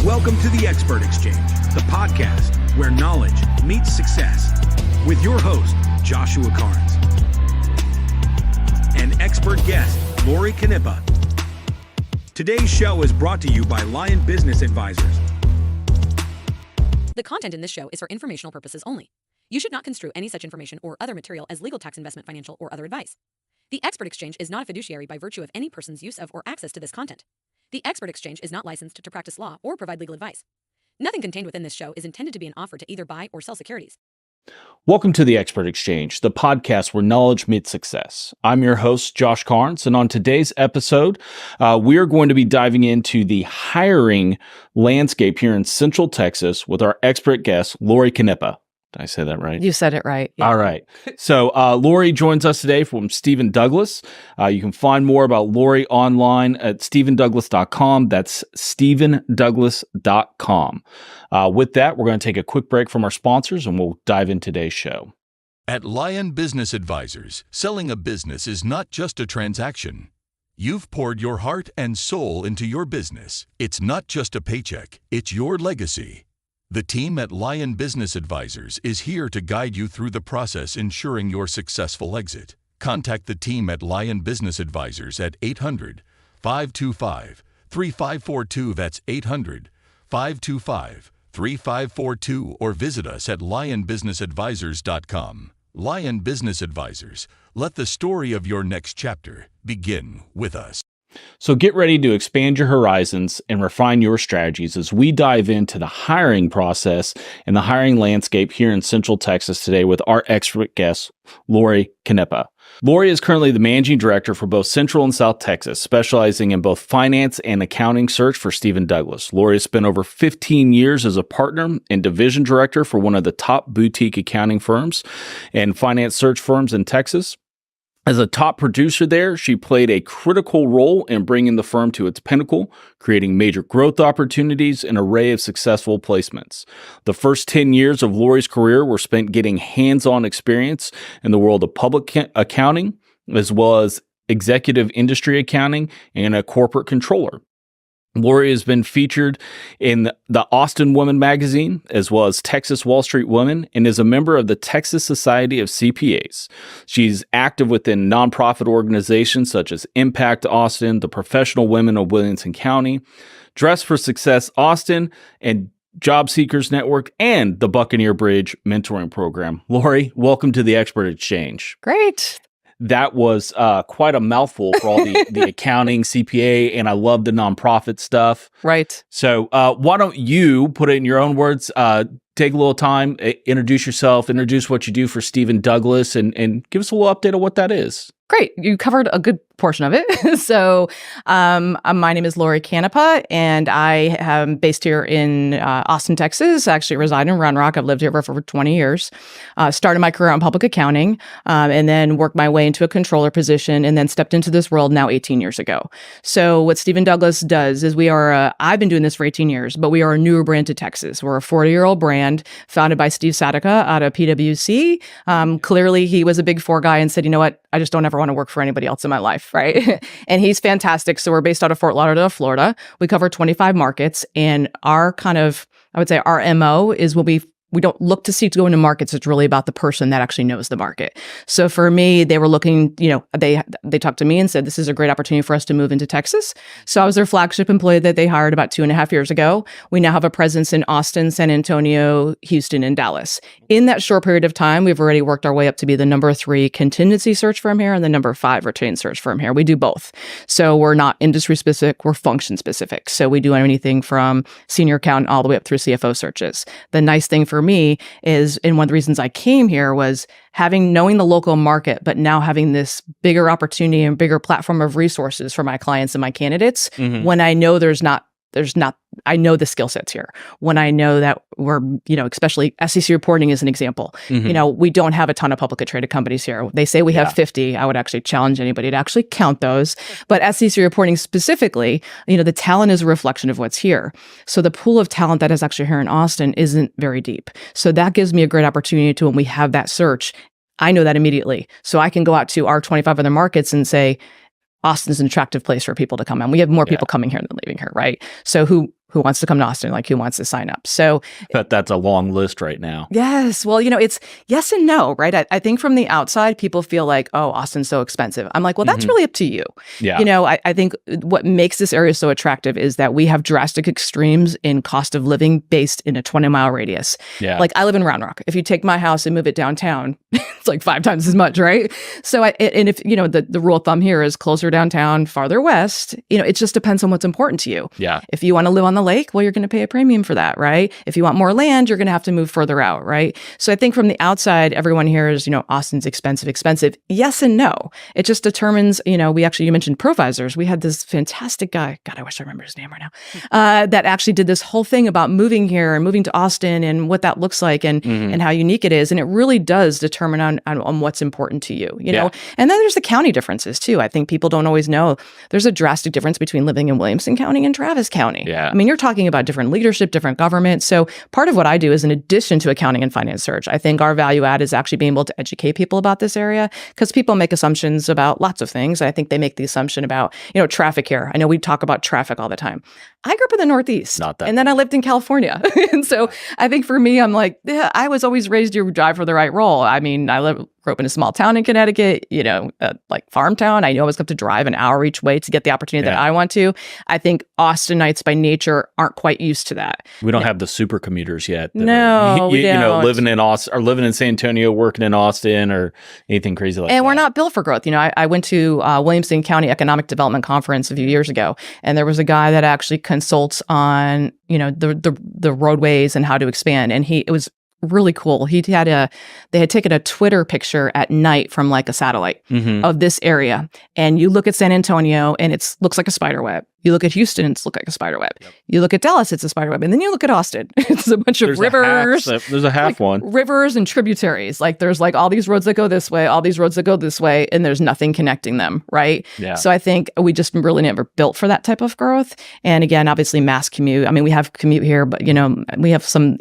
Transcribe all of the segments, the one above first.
Welcome to the Expert Exchange, the podcast where knowledge meets success, with your host, Joshua Carnes, and expert guest, Laurie Canepa. Today's show is brought to you by Lion Business Advisors. The content in this show is for informational purposes only. You should not construe any such information or other material as legal, tax, investment, financial, or other advice. The Expert Exchange is not a fiduciary by virtue of any person's use of or access to this content. The Expert Exchange is not licensed to practice law or provide legal advice. Nothing contained within this show is intended to be an offer to either buy or sell securities. Welcome to the Expert Exchange, the podcast where knowledge meets success. I'm your host, Josh Carnes, and on today's episode, we are going to be diving into the hiring landscape here in Central Texas with our expert guest, Laurie Canepa. Did I say that right? You said it right. Yeah. All right. So Laurie joins us today from StevenDouglas. You can find more about Laurie online at StevenDouglas.com. That's StevenDouglas.com. With that, we're going to take a quick break from our sponsors and we'll dive into today's show. At Lion Business Advisors, selling a business is not just a transaction. You've poured your heart and soul into your business. It's not just a paycheck, it's your legacy. The team at Lion Business Advisors is here to guide you through the process, ensuring your successful exit. Contact the team at Lion Business Advisors at 800-525-3542. That's 800-525-3542, or visit us at lionbusinessadvisors.com. Lion Business Advisors. Let the story of your next chapter begin with us. So get ready to expand your horizons and refine your strategies as we dive into the hiring process and the hiring landscape here in Central Texas today with our expert guest, Laurie Canepa. Laurie is currently the managing director for both Central and South Texas, specializing in both finance and accounting search for StevenDouglas. Laurie has spent over 15 years as a partner and division director for one of the top boutique accounting firms and finance search firms in Texas. As a top producer there, she played a critical role in bringing the firm to its pinnacle, creating major growth opportunities and an array of successful placements. The first 10 years of Laurie's career were spent getting hands-on experience in the world of public accounting, as well as executive industry accounting and a corporate controller. Laurie has been featured in the Austin Woman magazine, as well as Texas Wall Street Woman, and is a member of the Texas Society of CPAs. She's active within nonprofit organizations such as Impact Austin, the Professional Women of Williamson County, Dress for Success Austin, and Job Seekers Network, and the Buccaneer Bridge Mentoring Program. Laurie, welcome to the Expert Exchange. Great. That was quite a mouthful for all the accounting, CPA, and I love the nonprofit stuff. Right. So why don't you put it in your own words, take a little time, introduce yourself, introduce what you do for StevenDouglas, and give us a little update on what that is. Great. You covered a good portion of it. So my name is Laurie Canepa, and I am based here in Austin, Texas. I actually reside in Round Rock. I've lived here for over 20 years. Started my career in public accounting, and then worked my way into a controller position, and then stepped into this world now 18 years ago. So what StevenDouglas does is I've been doing this for 18 years, but we are a newer brand to Texas. We're a 40-year-old brand founded by Steve Sadika out of PwC. Clearly, he was a Big Four guy and said, you know what, I just don't ever want to work for anybody else in my life, right? And he's fantastic. So we're based out of Fort Lauderdale, Florida. We cover 25 markets, and our our MO is we don't look to go into markets. It's really about the person that actually knows the market. So for me, they were looking, they talked to me and said, this is a great opportunity for us to move into Texas. So I was their flagship employee that they hired about 2.5 years ago. We now have a presence in Austin, San Antonio, Houston, and Dallas. In that short period of time, we've already worked our way up to be the number 3 contingency search firm here and the number 5 retained search firm here. We do both. So we're not industry specific, we're function specific. So we do anything from senior accountant all the way up through CFO searches. The nice thing for me is, and one of the reasons I came here was knowing the local market, but now having this bigger opportunity and bigger platform of resources for my clients and my candidates. Mm-hmm. When I know I know the skill sets here. When I know that we're, especially SEC reporting is an example. Mm-hmm. We don't have a ton of publicly traded companies here. They say we have 50. I would actually challenge anybody to actually count those. But SEC reporting specifically, the talent is a reflection of what's here. So the pool of talent that is actually here in Austin isn't very deep. So that gives me a great opportunity to, when we have that search, I know that immediately. So I can go out to our 25 other markets and say, Austin's an attractive place for people to come in. We have more people coming here than leaving here, right? So who who wants to come to Austin? Like, who wants to sign up? So That's a long list right now. yes. Well, it's yes and no, right? I think from the outside, people feel like, oh, Austin's so expensive. I'm like, well, that's really up to you. Yeah. I think what makes this area so attractive is that we have drastic extremes in cost of living based in a 20-mile radius. Yeah. Like, I live in Round Rock. If you take my house and move it downtown, it's like 5 times as much, right? So, and if, the rule of thumb here is closer downtown, farther west, it just depends on what's important to you. Yeah. If you want to live on the lake, well, you're going to pay a premium for that, right? If you want more land, you're going to have to move further out, right? So I think from the outside, everyone hears, Austin's expensive. Yes and no. It just determines, you mentioned Provisors. We had this fantastic guy, God, I wish I remember his name right now, that actually did this whole thing about moving here and moving to Austin and what that looks like and how unique it is. And it really does determine on what's important to you, know? And then there's the county differences too. I think people don't always know there's a drastic difference between living in Williamson County and Travis County. Yeah. I mean, you're talking about different leadership, different government. So part of what I do is in addition to accounting and finance search, I think our value add is actually being able to educate people about this area because people make assumptions about lots of things. I think they make the assumption about, traffic here. I know we talk about traffic all the time. I grew up in the Northeast. Not that. And then I lived in California. And so I think for me, I'm like, yeah, I was always raised to drive for the right role. I mean, grew up in a small town in Connecticut, like farm town. I always have to drive an hour each way to get the opportunity that I want to. I think Austinites by nature aren't quite used to that. We don't have the super commuters yet. No, we don't. Living in Austin or living in San Antonio, working in Austin or anything crazy like that. And we're not built for growth. I went to Williamson County Economic Development Conference a few years ago, and there was a guy that actually consults on, the roadways and how to expand. And it was really cool. They had taken a Twitter picture at night from like a satellite of this area. And you look at San Antonio and it looks like a spider web. You look at Houston, it's look like a spider web. Yep. You look at Dallas, it's a spider web. And then you look at Austin, it's a bunch of rivers. There's a half one. Rivers and tributaries. Like there's like all these roads that go this way, all these roads that go this way, and there's nothing connecting them, right? Yeah. So I think we just really never built for that type of growth. And again, obviously mass commute. I mean, we have commute here, but we have some,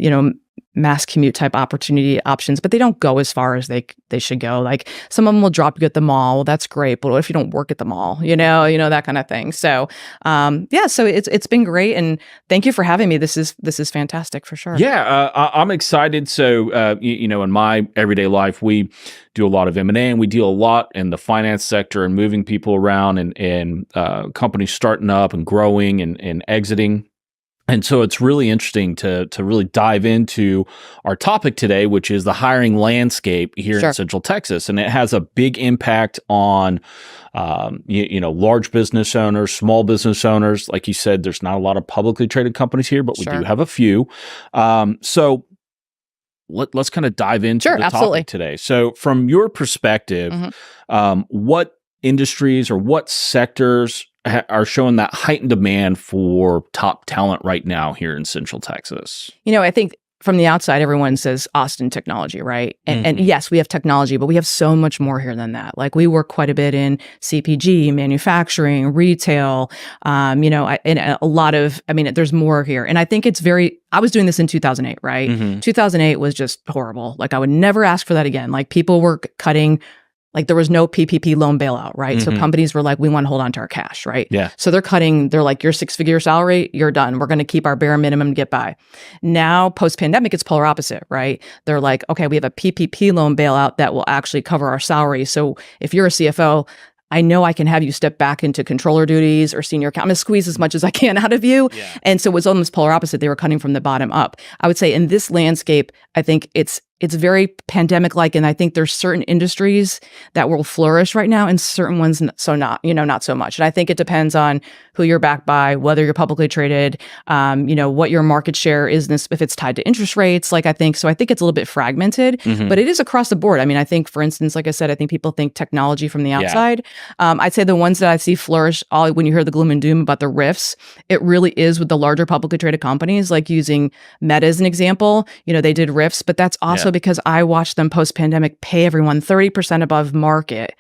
mass commute type options, but they don't go as far as they should go. Like some of them will drop you at the mall. Well, that's great, but what if you don't work at the mall? That kind of thing. So, so it's been great, and thank you for having me. This is fantastic for sure. Yeah, I'm excited. So, in my everyday life, we do a lot of M&A, and we deal a lot in the finance sector and moving people around and companies starting up and growing and exiting. And so it's really interesting to really dive into our topic today, which is the hiring landscape here in Central Texas. And it has a big impact on, large business owners, small business owners. Like you said, there's not a lot of publicly traded companies here, but we do have a few. So let's kind of dive into the topic today. So from your perspective, what industries or what sectors are showing that heightened demand for top talent right now here in Central Texas? I think from the outside, everyone says Austin technology, right? And yes, we have technology, but we have so much more here than that. Like we work quite a bit in CPG, manufacturing, retail, and a lot of, there's more here. And I think I was doing this in 2008, right? 2008 was just horrible. Like I would never ask for that again. Like people were cutting. Like there was no PPP loan bailout, right? So companies were like, we want to hold on to our cash, right? Yeah. So they're like, your 6-figure salary, you're done. We're going to keep our bare minimum to get by. Now, post-pandemic, it's polar opposite, right? They're like, okay, we have a PPP loan bailout that will actually cover our salary. So if you're a CFO, I know I can have you step back into controller duties or senior account. I'm going to squeeze as much as I can out of you. Yeah. And so it was almost polar opposite. They were cutting from the bottom up. I would say in this landscape, I think it's very pandemic-like, and I think there's certain industries that will flourish right now and certain ones not so much. And I think it depends on who you're backed by, whether you're publicly traded, what your market share is, if it's tied to interest rates. So I think it's a little bit fragmented, but it is across the board. I think, for instance, like I said, I think people think technology from the outside. I'd say the ones that I see flourish, when you hear the gloom and doom about the rifts, it really is with the larger publicly traded companies, like using Meta as an example. They did rifts, but that's also because I watched them post-pandemic pay everyone 30% above market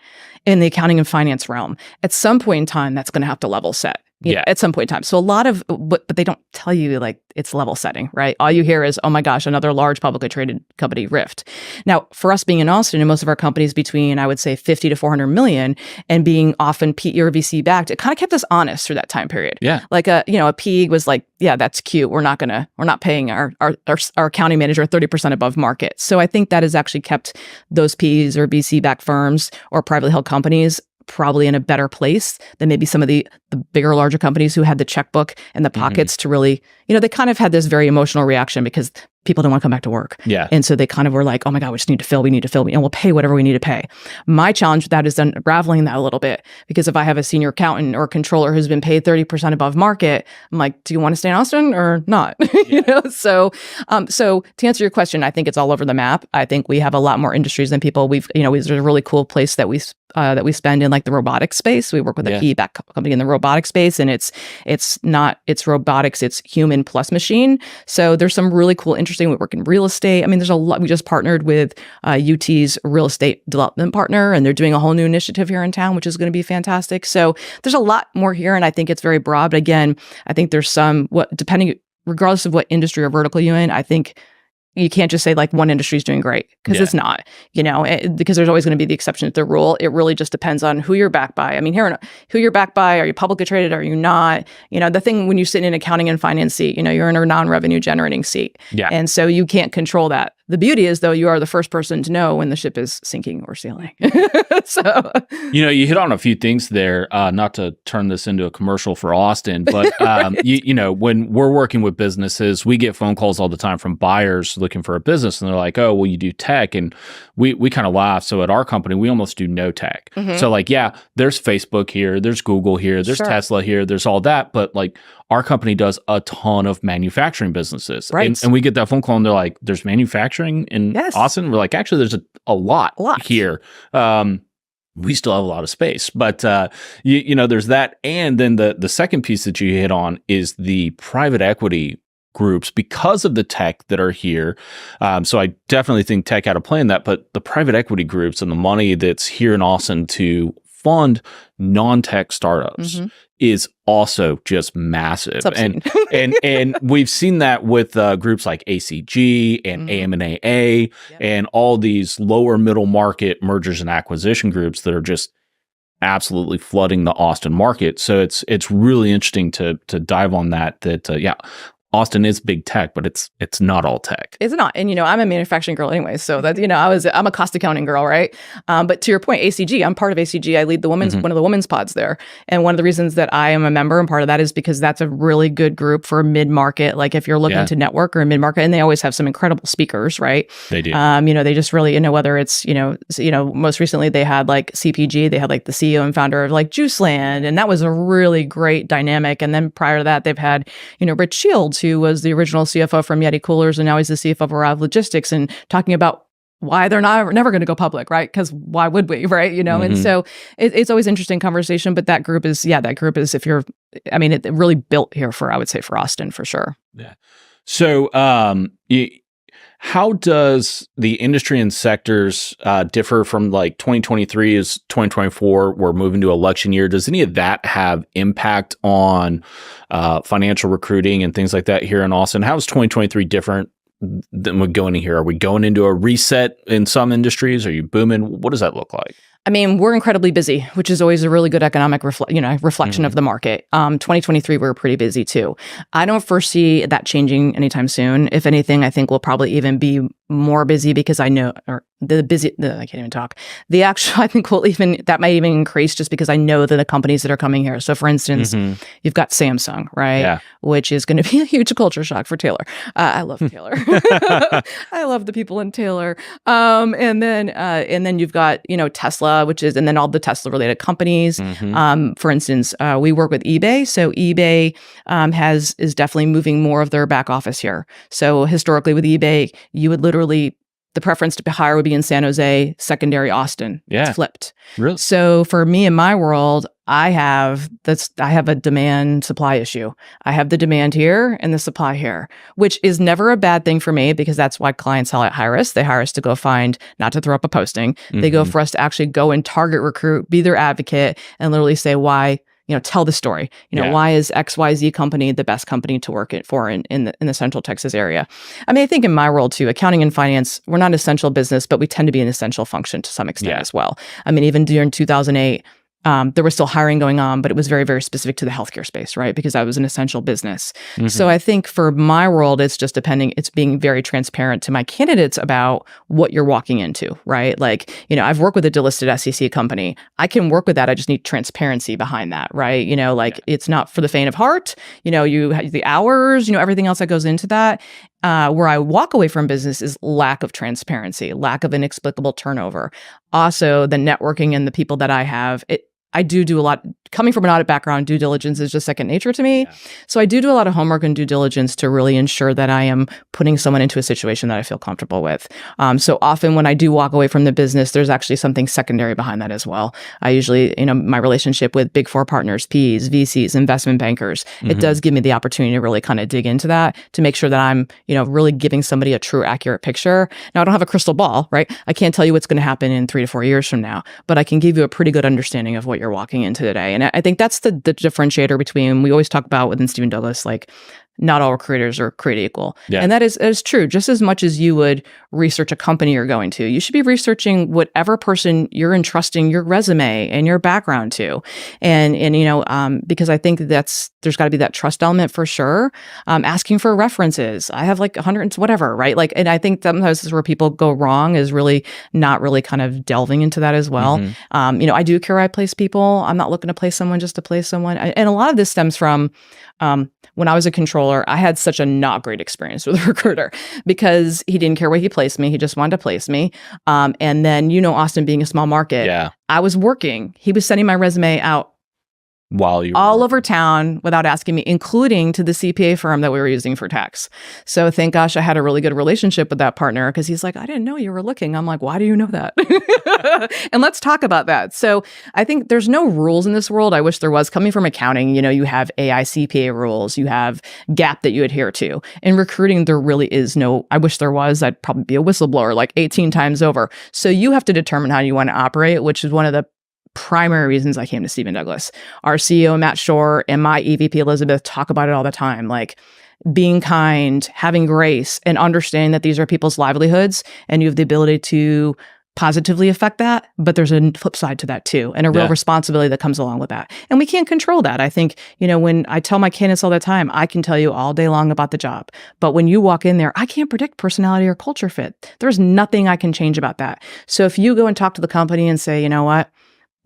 in the accounting and finance realm. At some point in time, that's going to have to level set. at some point in time. So a lot of, but they don't tell you like it's level setting, right? All you hear is, oh my gosh, another large publicly traded company rift. Now, for us being in Austin and most of our companies between, I would say 50 to 400 million and being often PE or VC backed, it kind of kept us honest through that time period. Yeah. Like a PE was like, yeah, that's cute. We're not paying our accounting manager 30% above market. So I think that has actually kept those PEs or VC backed firms or privately held companies probably in a better place than maybe some of the bigger, larger companies who had the checkbook and the pockets to really, they kind of had this very emotional reaction because people don't want to come back to work. Yeah. And so they kind of were like, oh my God, we need to fill, and we'll pay whatever we need to pay. My challenge with that is unraveling that a little bit, because if I have a senior accountant or controller who's been paid 30% above market, I'm like, do you want to stay in Austin or not? So to answer your question, I think it's all over the map. I think we have a lot more industries than people. There's a really cool place that we spend in like the robotics space. We work with a PE-backed company in the robotics space, and it's robotics, it's human plus machine. So there's some really cool, interesting. We work in real estate. I mean, there's a lot. We just partnered with UT's real estate development partner, and they're doing a whole new initiative here in town, which is going to be fantastic. So there's a lot more here, and I think it's very broad. But again, I think there's regardless of what industry or vertical you're in, I think you can't just say like one industry is doing great, because it's not, because there's always going to be the exception to the rule. It really just depends on who you're backed by. I mean, who you're backed by. Are you publicly traded? Are you not? The thing when you sit in an accounting and finance seat, you're in a non-revenue generating seat. Yeah. And so you can't control that. The beauty is, though, you are the first person to know when the ship is sinking or sailing. So, you hit on a few things there, not to turn this into a commercial for Austin, but, when we're working with businesses, we get phone calls all the time from buyers looking for a business, and they're like, oh, well, you do tech. And we kind of laugh. So at our company, we almost do no tech. So like, yeah, there's Facebook here, there's Google here, there's Tesla here, there's all that. But like, our company does a ton of manufacturing businesses. Right. And we get that phone call and they're like, there's manufacturing in Austin? We're like, actually, there's a lot here. We still have a lot of space, but there's that. And then the second piece that you hit on is the private equity groups because of the tech that are here. So I definitely think tech had a play in that, but the private equity groups and the money that's here in Austin to fund non-tech startups is also just massive. And we've seen that with groups like ACG and AM&AA and all these lower middle market mergers and acquisition groups that are just absolutely flooding the Austin market. So it's really interesting to dive on that Austin is big tech, but it's not all tech. It's not. And, I'm a manufacturing girl anyway. So that, I'm a cost accounting girl, right? But to your point, ACG, I'm part of ACG. I lead one of the women's pods there. And one of the reasons that I am a member and part of that is because that's a really good group for mid-market. Like if you're looking to network or mid-market, and they always have some incredible speakers, right? They do. They just really, whether it's, most recently they had like CPG, they had like the CEO and founder of like Juiceland. And that was a really great dynamic. And then prior to that, they've had, Rich Shields, who was the original CFO from Yeti Coolers, and now he's the CFO of Arrive Logistics, and talking about why they're never going to go public, right? Because why would we, right? And so it's always interesting conversation. But that group is, it really built here I would say for Austin for sure. Yeah. So how does the industry and sectors differ from like 2023 is 2024? We're moving to election year. Does any of that have impact on financial recruiting and things like that here in Austin? How is 2023 different than we're going in here? Are we going into a reset in some industries? Are you booming? What does that look like? I mean, we're incredibly busy, which is always a really good economic reflection of the market. 2023, we were pretty busy too. I don't foresee that changing anytime soon. If anything, I think we'll probably even be more busy because I can't even talk. I think that might even increase just because I know that the companies that are coming here. So for instance, you've got Samsung, right? Yeah. Which is going to be a huge culture shock for Taylor. I love Taylor. I love the people in Taylor. And then you've got, Tesla, and then all the Tesla related companies. For instance, we work with eBay. So eBay is definitely moving more of their back office here. So historically with eBay, you would literally, the preference to hire would be in San Jose, secondary Austin. Yeah. It's flipped. Really? So for me in my world, I have a demand supply issue. I have the demand here and the supply here, which is never a bad thing for me because that's why clients hire us. They hire us to go find, not to throw up a posting. They go for us to actually go and target recruit, be their advocate, and literally say why tell the story. Why is XYZ company the best company to work for in the Central Texas area? I mean, I think in my world too, accounting and finance, we're not an essential business, but we tend to be an essential function to some extent as well. I mean, even during 2008, there was still hiring going on, but it was very, very specific to the healthcare space, right? Because that was an essential business. So I think for my world, it's just it's being very transparent to my candidates about what you're walking into, right? Like, I've worked with a delisted SEC company. I can work with that. I just need transparency behind that, right? It's not for the faint of heart. You have the hours, everything else that goes into that. Where I walk away from business is lack of transparency, lack of inexplicable turnover. Also, the networking and the people that I have, I do a lot. Coming from an audit background, due diligence is just second nature to me. So I do a lot of homework and due diligence to really ensure that I am putting someone into a situation that I feel comfortable with. So often when I do walk away from the business, there's actually something secondary behind that as well. I usually, my relationship with Big Four partners, Ps, VCs, investment bankers, it does give me the opportunity to really kind of dig into that to make sure that I'm, really giving somebody a true, accurate picture. Now, I don't have a crystal ball, right? I can't tell you what's going to happen in 3 to 4 years from now, but I can give you a pretty good understanding of what you're walking into today. And I think that's the differentiator between, we always talk about within StevenDouglas, like not all recruiters are created equal. And that is true. Just as much as you would research a company you're going to, you should be researching whatever person you're entrusting your resume and your background to. And because I think there's got to be that trust element for sure. Asking for references. I have like 100 and whatever, right? Like, and I think sometimes this is where people go wrong, is really not really kind of delving into that as well. I do care where I place people. I'm not looking to place someone just to place someone. And a lot of this stems from when I was a controller, I had such a not great experience with a recruiter because he didn't care where he placed me. He just wanted to place me. And then, Austin being a small market, I was working. He was sending my resume out while you all over town without asking me, including to the CPA firm that we were using for tax. So thank gosh I had a really good relationship with that partner, because he's like, I didn't know you were looking. I'm like, why do you know that? And let's talk about that. So I think there's no rules in this world. I wish there was. Coming from accounting, you have AI CPA rules, you have GAAP that you adhere to. In recruiting, there really is no, I wish there was. I'd probably be a whistleblower like 18 times over. So you have to determine how you want to operate, which is one of the primary reasons I came to StevenDouglas. Our CEO, Matt Shore, and my EVP, Elizabeth, talk about it all the time. Like being kind, having grace, and understanding that these are people's livelihoods and you have the ability to positively affect that. But there's a flip side to that too, and a real responsibility that comes along with that. And we can't control that. I think, when I tell my candidates all the time, I can tell you all day long about the job. But when you walk in there, I can't predict personality or culture fit. There's nothing I can change about that. So if you go and talk to the company and say, you know what,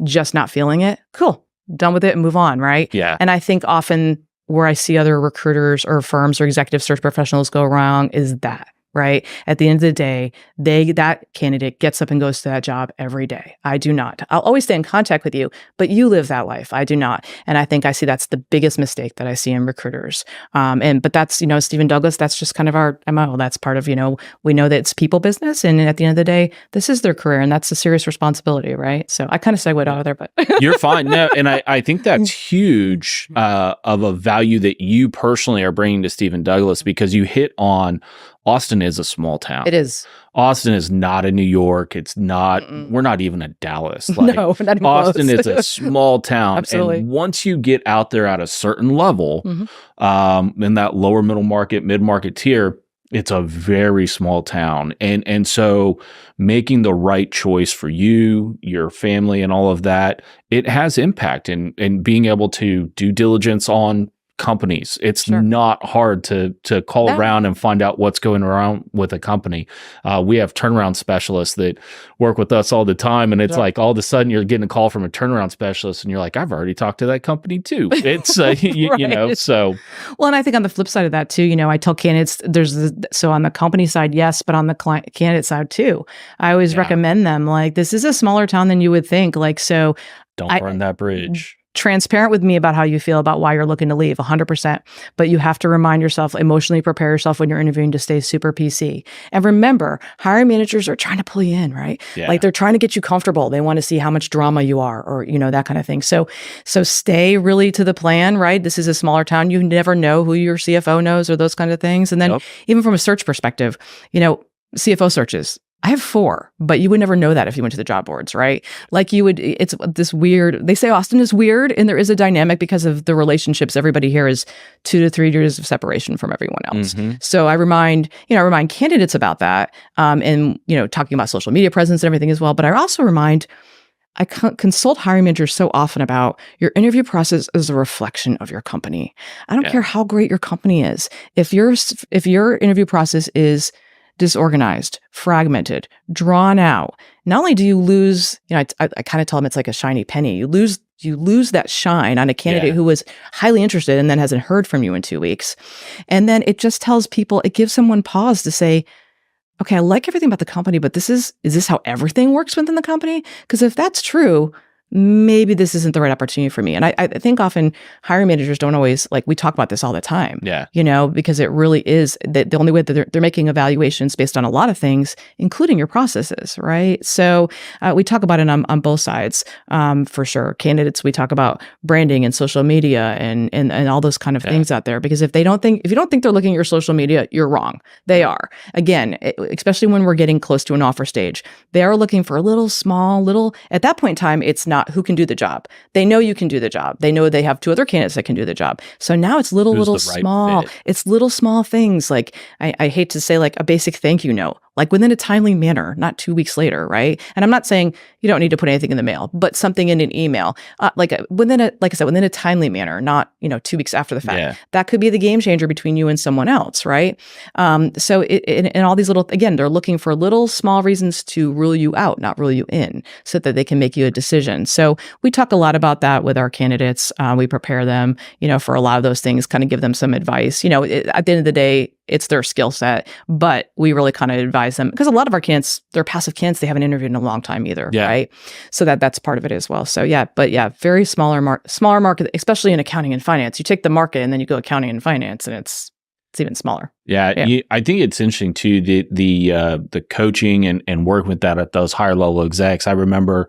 just not feeling it, cool, done with it and move on, right? And I think often where I see other recruiters or firms or executive search professionals go wrong is that, right? At the end of the day, that candidate gets up and goes to that job every day. I do not. I'll always stay in contact with you, but you live that life. I do not. And I think I see that's the biggest mistake that I see in recruiters. But that's, StevenDouglas, that's just kind of our MO. That's part of, we know that it's people business. And at the end of the day, this is their career and that's a serious responsibility, right? So I kind of segued out of there, but. You're fine. No, and I think that's huge of a value that you personally are bringing to StevenDouglas, because you hit on Austin is a small town. It is. Austin is not a New York. It's not, we're not even a Dallas. Like, no, not even Austin close. is a small town. Absolutely. And once you get out there at a certain level, in that lower middle market, mid-market tier, it's a very small town. And so making the right choice for you, your family, and all of that, it has impact in being able to do diligence on companies. It's not hard to call around and find out what's going around with a company. We have turnaround specialists that work with us all the time, and it's like all of a sudden you're getting a call from a turnaround specialist, and you're like, I've already talked to that company too. It's so. Well, and I think on the flip side of that too, I tell candidates so on the company side, yes, but on the candidate side too, I always recommend them, like, this is a smaller town than you would think. Like, so don't burn that bridge. Transparent with me about how you feel about why you're looking to leave, 100%. But you have to remind yourself, emotionally prepare yourself when you're interviewing to stay super PC. And remember, hiring managers are trying to pull you in, right? Like they're trying to get you comfortable. They want to see how much drama you are, or, that kind of thing. So stay really to the plan, right? This is a smaller town. You never know who your CFO knows or those kind of things. And then even from a search perspective, CFO searches. I have 4, but you would never know that if you went to the job boards, right? Like it's this weird, they say Austin is weird, and there is a dynamic because of the relationships. Everybody here is 2 to 3 years of separation from everyone else. So I remind candidates about that, and, talking about social media presence and everything as well. But I also I consult hiring managers so often about your interview process is a reflection of your company. I don't care how great your company is. If your interview process is disorganized, fragmented, drawn out, not only do you lose, I kind of tell them it's like a shiny penny. You lose that shine on a candidate who was highly interested and then hasn't heard from you in 2 weeks. And then it just tells people, it gives someone pause to say, okay, I like everything about the company, but is this how everything works within the company? Because if that's true, maybe this isn't the right opportunity for me. And I think often hiring managers don't always, we talk about this all the time, because it really is the only way that they're making evaluations based on a lot of things, including your processes, right? So we talk about it on both sides, for sure. Candidates, we talk about branding and social media and all those kind of things out there, because if you don't think they're looking at your social media, you're wrong. They are. Again, especially when we're getting close to an offer stage, they are looking for a little, at that point in time, it's not who can do the job. They know you can do the job. They know they have 2 other candidates that can do the job. So now it's little small. Fit? It's little small things. Like I hate to say a basic thank you note, within a timely manner, not 2 weeks later, right? And I'm not saying you don't need to put anything in the mail, but something in an email, within a timely manner, not 2 weeks after the fact. Yeah. That could be the game changer between you and someone else, right? So and all these they're looking for little small reasons to rule you out, not rule you in, so that they can make you a decision. So we talk a lot about that with our candidates. We prepare them, for a lot of those things, kind of give them some advice. At the end of the day, it's their skill set, but we really kind of advise them, because a lot of our candidates, they're passive candidates. They haven't interviewed in a long time either, right? So that's part of it as well. So very smaller market, especially in accounting and finance. You take the market and then you go accounting and finance, and it's even smaller. I think it's interesting too, the coaching and working with that at those higher level execs. I remember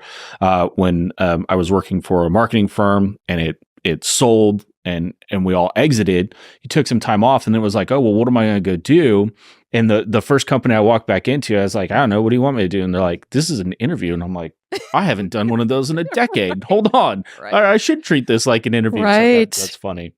when I was working for a marketing firm, and it sold, and we all exited. You took some time off, and then it was like, oh, well, what am I going to go do? And the first company I walked back into, I was like, I don't know, what do you want me to do? And they're like, this is an interview. And I'm like, I haven't done one of those in a decade. Hold on. Right. I should treat this like an interview. Right. So that's funny.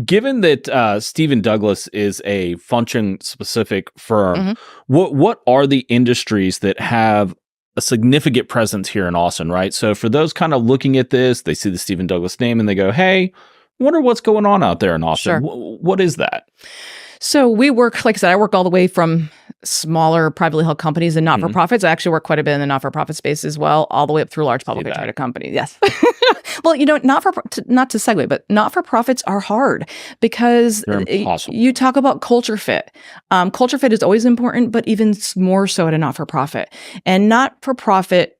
Given that StevenDouglas is a function-specific firm, what are the industries that have a significant presence here in Austin, right? So for those kind of looking at this, they see the StevenDouglas name and they go, hey, wonder what's going on out there in Austin. Sure. What is that? So we work, like I said, I work all the way from smaller privately held companies and not-for-profits. I actually work quite a bit in the not-for-profit space as well, all the way up through large publicly traded companies. Yes. Well, not to segue, but not-for-profits are hard because you talk about culture fit. Culture fit is always important, but even more so at a not-for-profit. And not-for-profits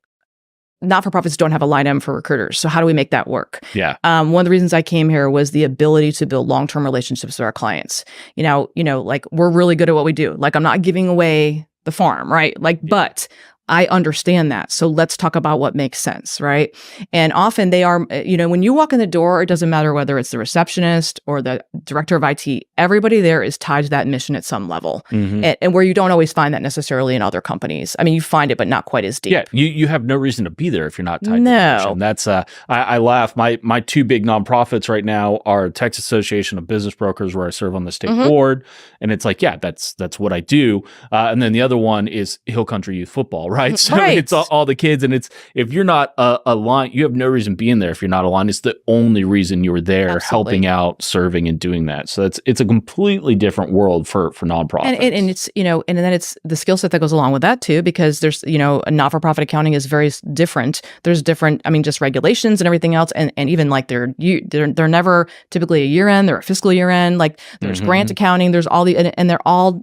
don't have a line item for recruiters. So how do we make that work? Yeah. One of the reasons I came here was the ability to build long-term relationships with our clients. We're really good at what we do. I'm not giving away the farm, right? But I understand that. So let's talk about what makes sense, right? And often they are, when you walk in the door, it doesn't matter whether it's the receptionist or the director of IT, everybody there is tied to that mission at some level. And where you don't always find that necessarily in other companies. I mean, you find it, but not quite as deep. Yeah, you have no reason to be there if you're not tied to the mission. That's, I laugh. My 2 big nonprofits right now are Texas Association of Business Brokers, where I serve on the state board. And it's like, that's what I do. And then the other one is Hill Country Youth Football, right? So it's all the kids, and it's, if you're not aligned, you have no reason being there if you're not aligned. It's the only reason you're there, helping out, serving, and doing that. So it's a completely different world for nonprofits. And it's, and then it's the skill set that goes along with that too, because there's, a not-for-profit accounting is very different. There's different, just regulations and everything else. And even they're never typically a year end, they're a fiscal year end. There's grant accounting, there's all and they're all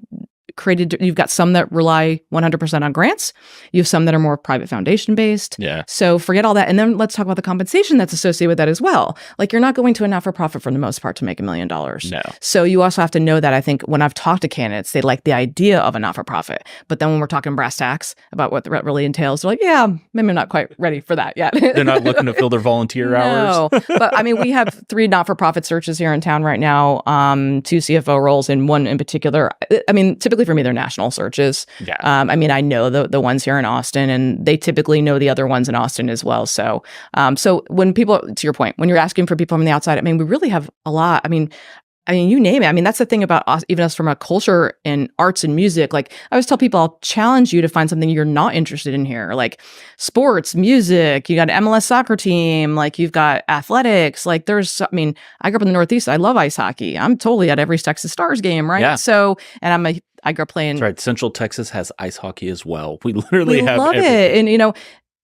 created. You've got some that rely 100% on grants. You have some that are more private foundation based. Yeah. So forget all that. And then let's talk about the compensation that's associated with that as well. You're not going to a not-for-profit for the most part to make $1 million. No. So you also have to know that. I think when I've talked to candidates, they like the idea of a not-for-profit. But then when we're talking brass tacks about what that really entails, they're like, yeah, maybe I'm not quite ready for that yet. They're not looking to fill their volunteer hours. No. But we have 3 not-for-profit searches here in town right now, 2 CFO roles and 1 in particular. Typically typically for me, they're national searches. Yeah. I mean, I know the ones here in Austin, and they typically know the other ones in Austin as well. So, so when people, to your point, when you're asking for people from the outside, I mean, we really have a lot. I mean, you name it. I mean, that's the thing about us, even us from a culture and arts and music. Like I always tell people, I'll challenge you to find something you're not interested in here, like sports, music. You got an MLS soccer team, like you've got athletics. Like I mean, I grew up in the Northeast. I love ice hockey. I'm totally at every Texas Stars game, right? Yeah. So, and I grew up playing. That's right. Central Texas has ice hockey as well. We literally have love everything. it, and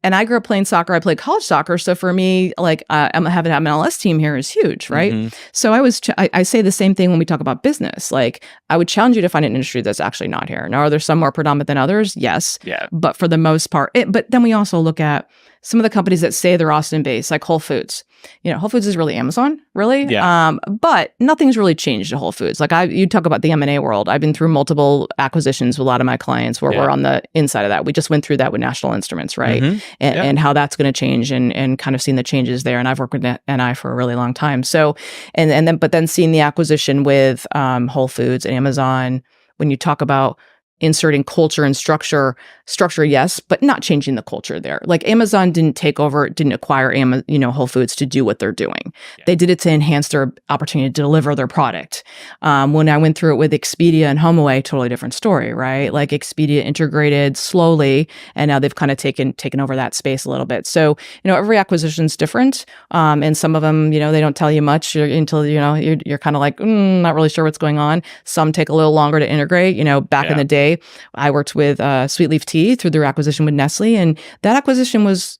and I grew up playing soccer. I played college soccer. So for me, like having an MLS team here is huge, right? Mm-hmm. So I say the same thing when we talk about business. Like I would challenge you to find an industry that's actually not here. Now, are there some more predominant than others? Yes. Yeah. But for the most part, but then we also look at some of the companies that say they're Austin-based, like Whole Foods. Whole Foods is really Amazon, really. Yeah. But nothing's really changed at Whole Foods. Like you talk about the M&A world. I've been through multiple acquisitions with a lot of my clients where we're on the inside of that. We just went through that with National Instruments, right? Mm-hmm. And how that's going to change and kind of seen the changes there. And I've worked with NI for a really long time. So, but then seeing the acquisition with Whole Foods and Amazon, when you talk about inserting culture and structure, yes, but not changing the culture there. Like Amazon didn't take over, didn't acquire Whole Foods to do what they're doing. Yeah. They did it to enhance their opportunity to deliver their product. When I went through it with Expedia and HomeAway, totally different story, right? Like Expedia integrated slowly, and now they've kind of taken over that space a little bit. So, every acquisition is different. And some of them, they don't tell you much until, you're kind of like, not really sure what's going on. Some take a little longer to integrate. Back in the day, I worked with Sweet Leaf Tea through their acquisition with Nestle, and that acquisition was,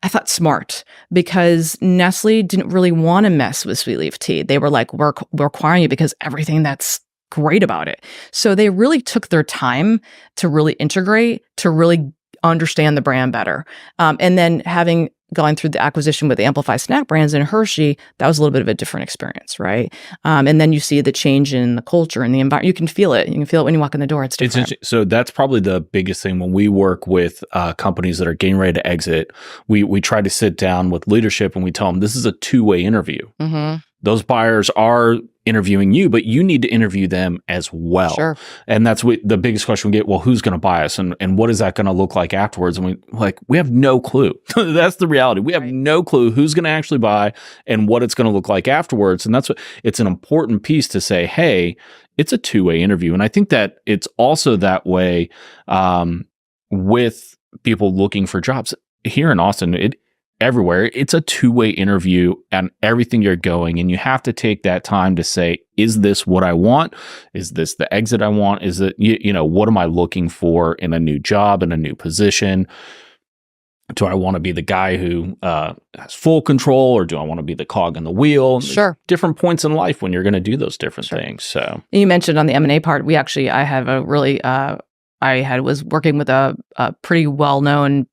I thought, smart because Nestle didn't really want to mess with Sweet Leaf Tea. They were like, we're acquiring you because everything that's great about it. So they really took their time to really integrate, to really understand the brand better. And then having gone through the acquisition with Amplify Snack Brands and Hershey, that was a little bit of a different experience, right? And then you see the change in the culture and the environment. You can feel it. You can feel it when you walk in the door. It's different. So that's probably the biggest thing when we work with companies that are getting ready to exit. We try to sit down with leadership and we tell them this is a two-way interview. Mm-hmm. Those buyers are interviewing you, but you need to interview them as well. Sure. And that's what the biggest question we get. Well, who's going to buy us and what is that going to look like afterwards? And we have no clue. That's the reality. We have no clue who's going to actually buy and what it's going to look like afterwards. And it's an important piece to say, hey, it's a two-way interview. And I think that it's also that way with people looking for jobs here in Austin. Everywhere, it's a two-way interview and everything you're going, and you have to take that time to say, is this what I want? Is this the exit I want? Is it, what am I looking for in a new job, in a new position? Do I want to be the guy who has full control, or do I want to be the cog in the wheel? Sure. There's different points in life when you're going to do those different things. So you mentioned on the M&A part, I have a really, was working with a pretty well-known,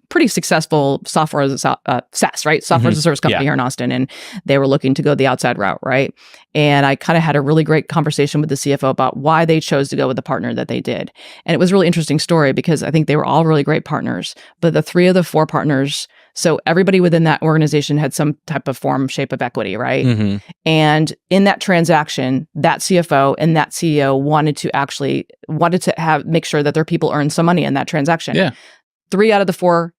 pretty successful software as a SaaS, right? Software as a service company here in Austin. And they were looking to go the outside route, right? And I kind of had a really great conversation with the CFO about why they chose to go with the partner that they did. And it was a really interesting story because I think they were all really great partners, but the 3 of the 4 partners, so everybody within that organization had some type of form, shape of equity, right? Mm-hmm. And in that transaction, that CFO and that CEO wanted to make sure that their people earned some money in that transaction. Yeah. 3 out of the 4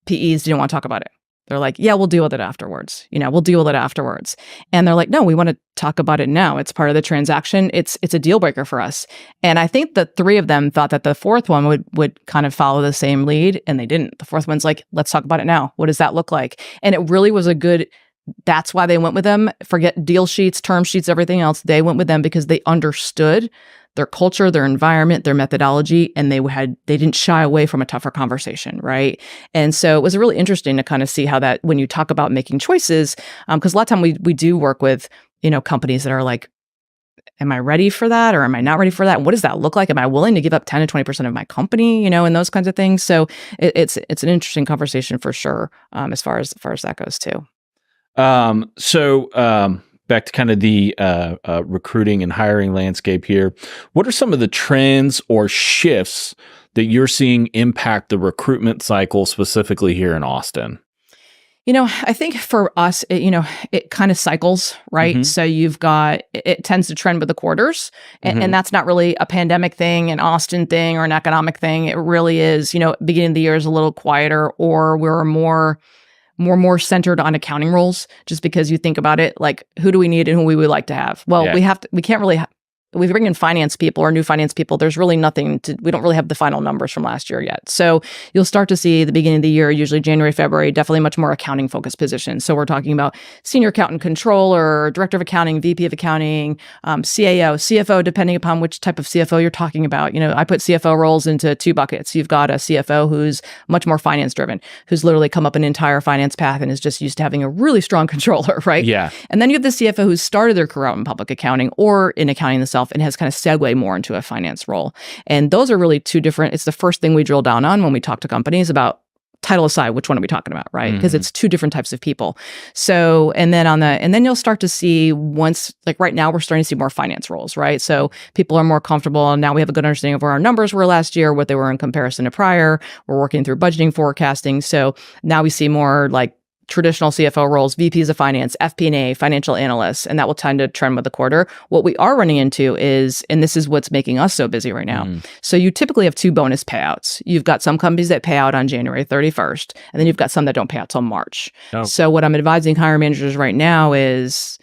PEs didn't want to talk about it. They're like, yeah, we'll deal with it afterwards. We'll deal with it afterwards. And they're like, no, we want to talk about it now. It's part of the transaction. It's a deal breaker for us. And I think the 3 of them thought that the 4th one would kind of follow the same lead, and they didn't. The 4th one's like, let's talk about it now. What does that look like? And it really was that's why they went with them. Forget deal sheets, term sheets, everything else. They went with them because they understood their culture, their environment, their methodology, and they didn't shy away from a tougher conversation, right? And so it was really interesting to kind of see how that, when you talk about making choices, because a lot of time we do work with, companies that are like, am I ready for that or am I not ready for that? And what does that look like? Am I willing to give up 10 to 20% of my company, and those kinds of things? So it's an interesting conversation for sure, as far as that goes too. Back to kind of the recruiting and hiring landscape here. What are some of the trends or shifts that you're seeing impact the recruitment cycle specifically here in Austin? I think for us, it kind of cycles, right? Mm-hmm. So it tends to trend with the quarters. And that's not really a pandemic thing, an Austin thing, or an economic thing. It really is, beginning of the year is a little quieter, or we're more centered on accounting roles, just because you think about it, like, who do we need and who we would like to have? Well, we can't really we bring in finance people or new finance people. There's really we don't really have the final numbers from last year yet. So you'll start to see the beginning of the year, usually January, February, definitely much more accounting focused positions. So we're talking about senior accountant, controller, director of accounting, VP of accounting, CAO, CFO, depending upon which type of CFO you're talking about. I put CFO roles into two buckets. You've got a CFO who's much more finance driven, who's literally come up an entire finance path and is just used to having a really strong controller, right? Yeah. And then you have the CFO who's started their career out in public accounting or in accounting themselves and has kind of segued more into a finance role. And those are really two different, it's the first thing we drill down on when we talk to companies about title aside, which one are we talking about, right? Because it's two different types of people. So, and then you'll start to see like right now, we're starting to see more finance roles, right? So people are more comfortable. And now we have a good understanding of where our numbers were last year, what they were in comparison to prior. We're working through budgeting forecasting. So now we see more like traditional CFO roles, VPs of finance, FP&A, financial analysts, and that will tend to trend with the quarter. What we are running into is, and this is what's making us so busy right now. So you typically have two bonus payouts. You've got some companies that pay out on January 31st, and then you've got some that don't pay out till March. Oh. So what I'm advising hiring managers right now is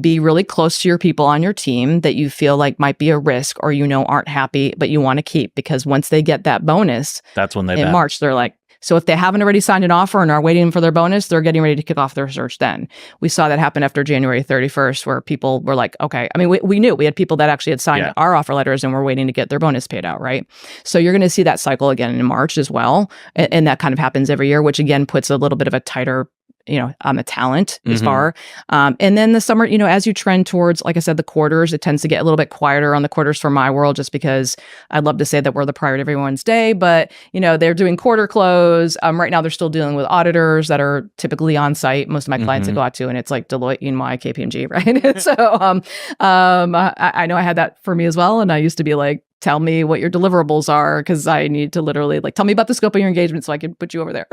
be really close to your people on your team that you feel like might be a risk or aren't happy, but you want to keep, because once they get that bonus, that's when in March, they're like, so if they haven't already signed an offer and are waiting for their bonus, they're getting ready to kick off their search then. We saw that happen after January 31st, where people were like, okay, I mean, we knew we had people that actually had signed our offer letters and were waiting to get their bonus paid out, right? So you're going to see that cycle again in March as well. And that kind of happens every year, which again puts a little bit of a tighter on the talent as far. And then the summer, as you trend towards, like I said, the quarters, it tends to get a little bit quieter on the quarters for my world, just because I'd love to say that we're the priority of everyone's day, but they're doing quarter close. Right now they're still dealing with auditors that are typically on site. Most of my clients I go out to, and it's like Deloitte, EY, KPMG, right? So I know I had that for me as well. And I used to be like, tell me what your deliverables are, because I need to literally tell me about the scope of your engagement so I can put you over there.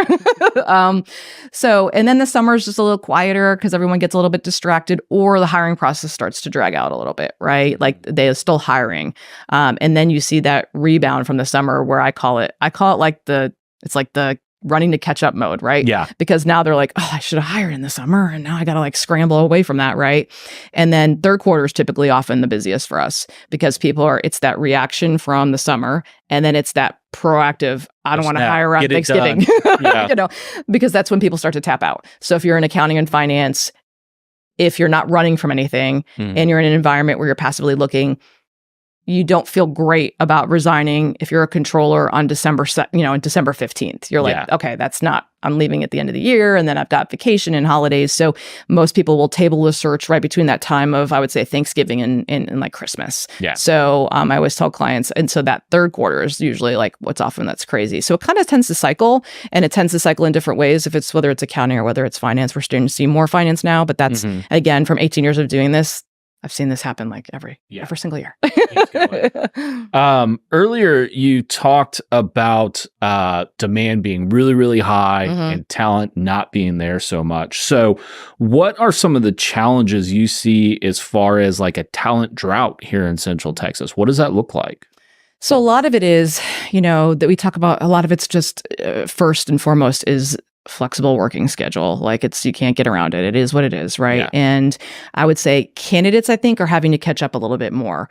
And then the summer is just a little quieter because everyone gets a little bit distracted, or the hiring process starts to drag out a little bit, right? Like they are still hiring. And then you see that rebound from the summer, where I call it like the running to catch up mode, right? Yeah. Because now they're like, oh, I should have hired in the summer, and now I got to scramble away from that, right? And then third quarter is typically often the busiest for us, because it's that reaction from the summer, and then it's that proactive, I don't want to hire around Thanksgiving, because that's when people start to tap out. So if you're in accounting and finance, if you're not running from anything and you're in an environment where you're passively looking, you don't feel great about resigning if you're a controller on December 15th. You're like, okay, I'm leaving at the end of the year, and then I've got vacation and holidays. So most people will table the search right between that time of, I would say, Thanksgiving and like Christmas. Yeah. So I always tell clients, and so that third quarter is usually like what's often that's crazy. So it kind of tends to cycle, and it tends to cycle in different ways. Whether it's accounting or whether it's finance, we're starting to see more finance now, but that's again, from 18 years of doing this, I've seen this happen like every single year. Earlier, you talked about demand being really, really high and talent not being there so much. So what are some of the challenges you see as far as like a talent drought here in Central Texas? What does that look like? So a lot of it is, that we talk about, a lot of it's just first and foremost is flexible working schedule. Like you can't get around it. It is what it is, right? Yeah. And I would say candidates, I think, are having to catch up a little bit more.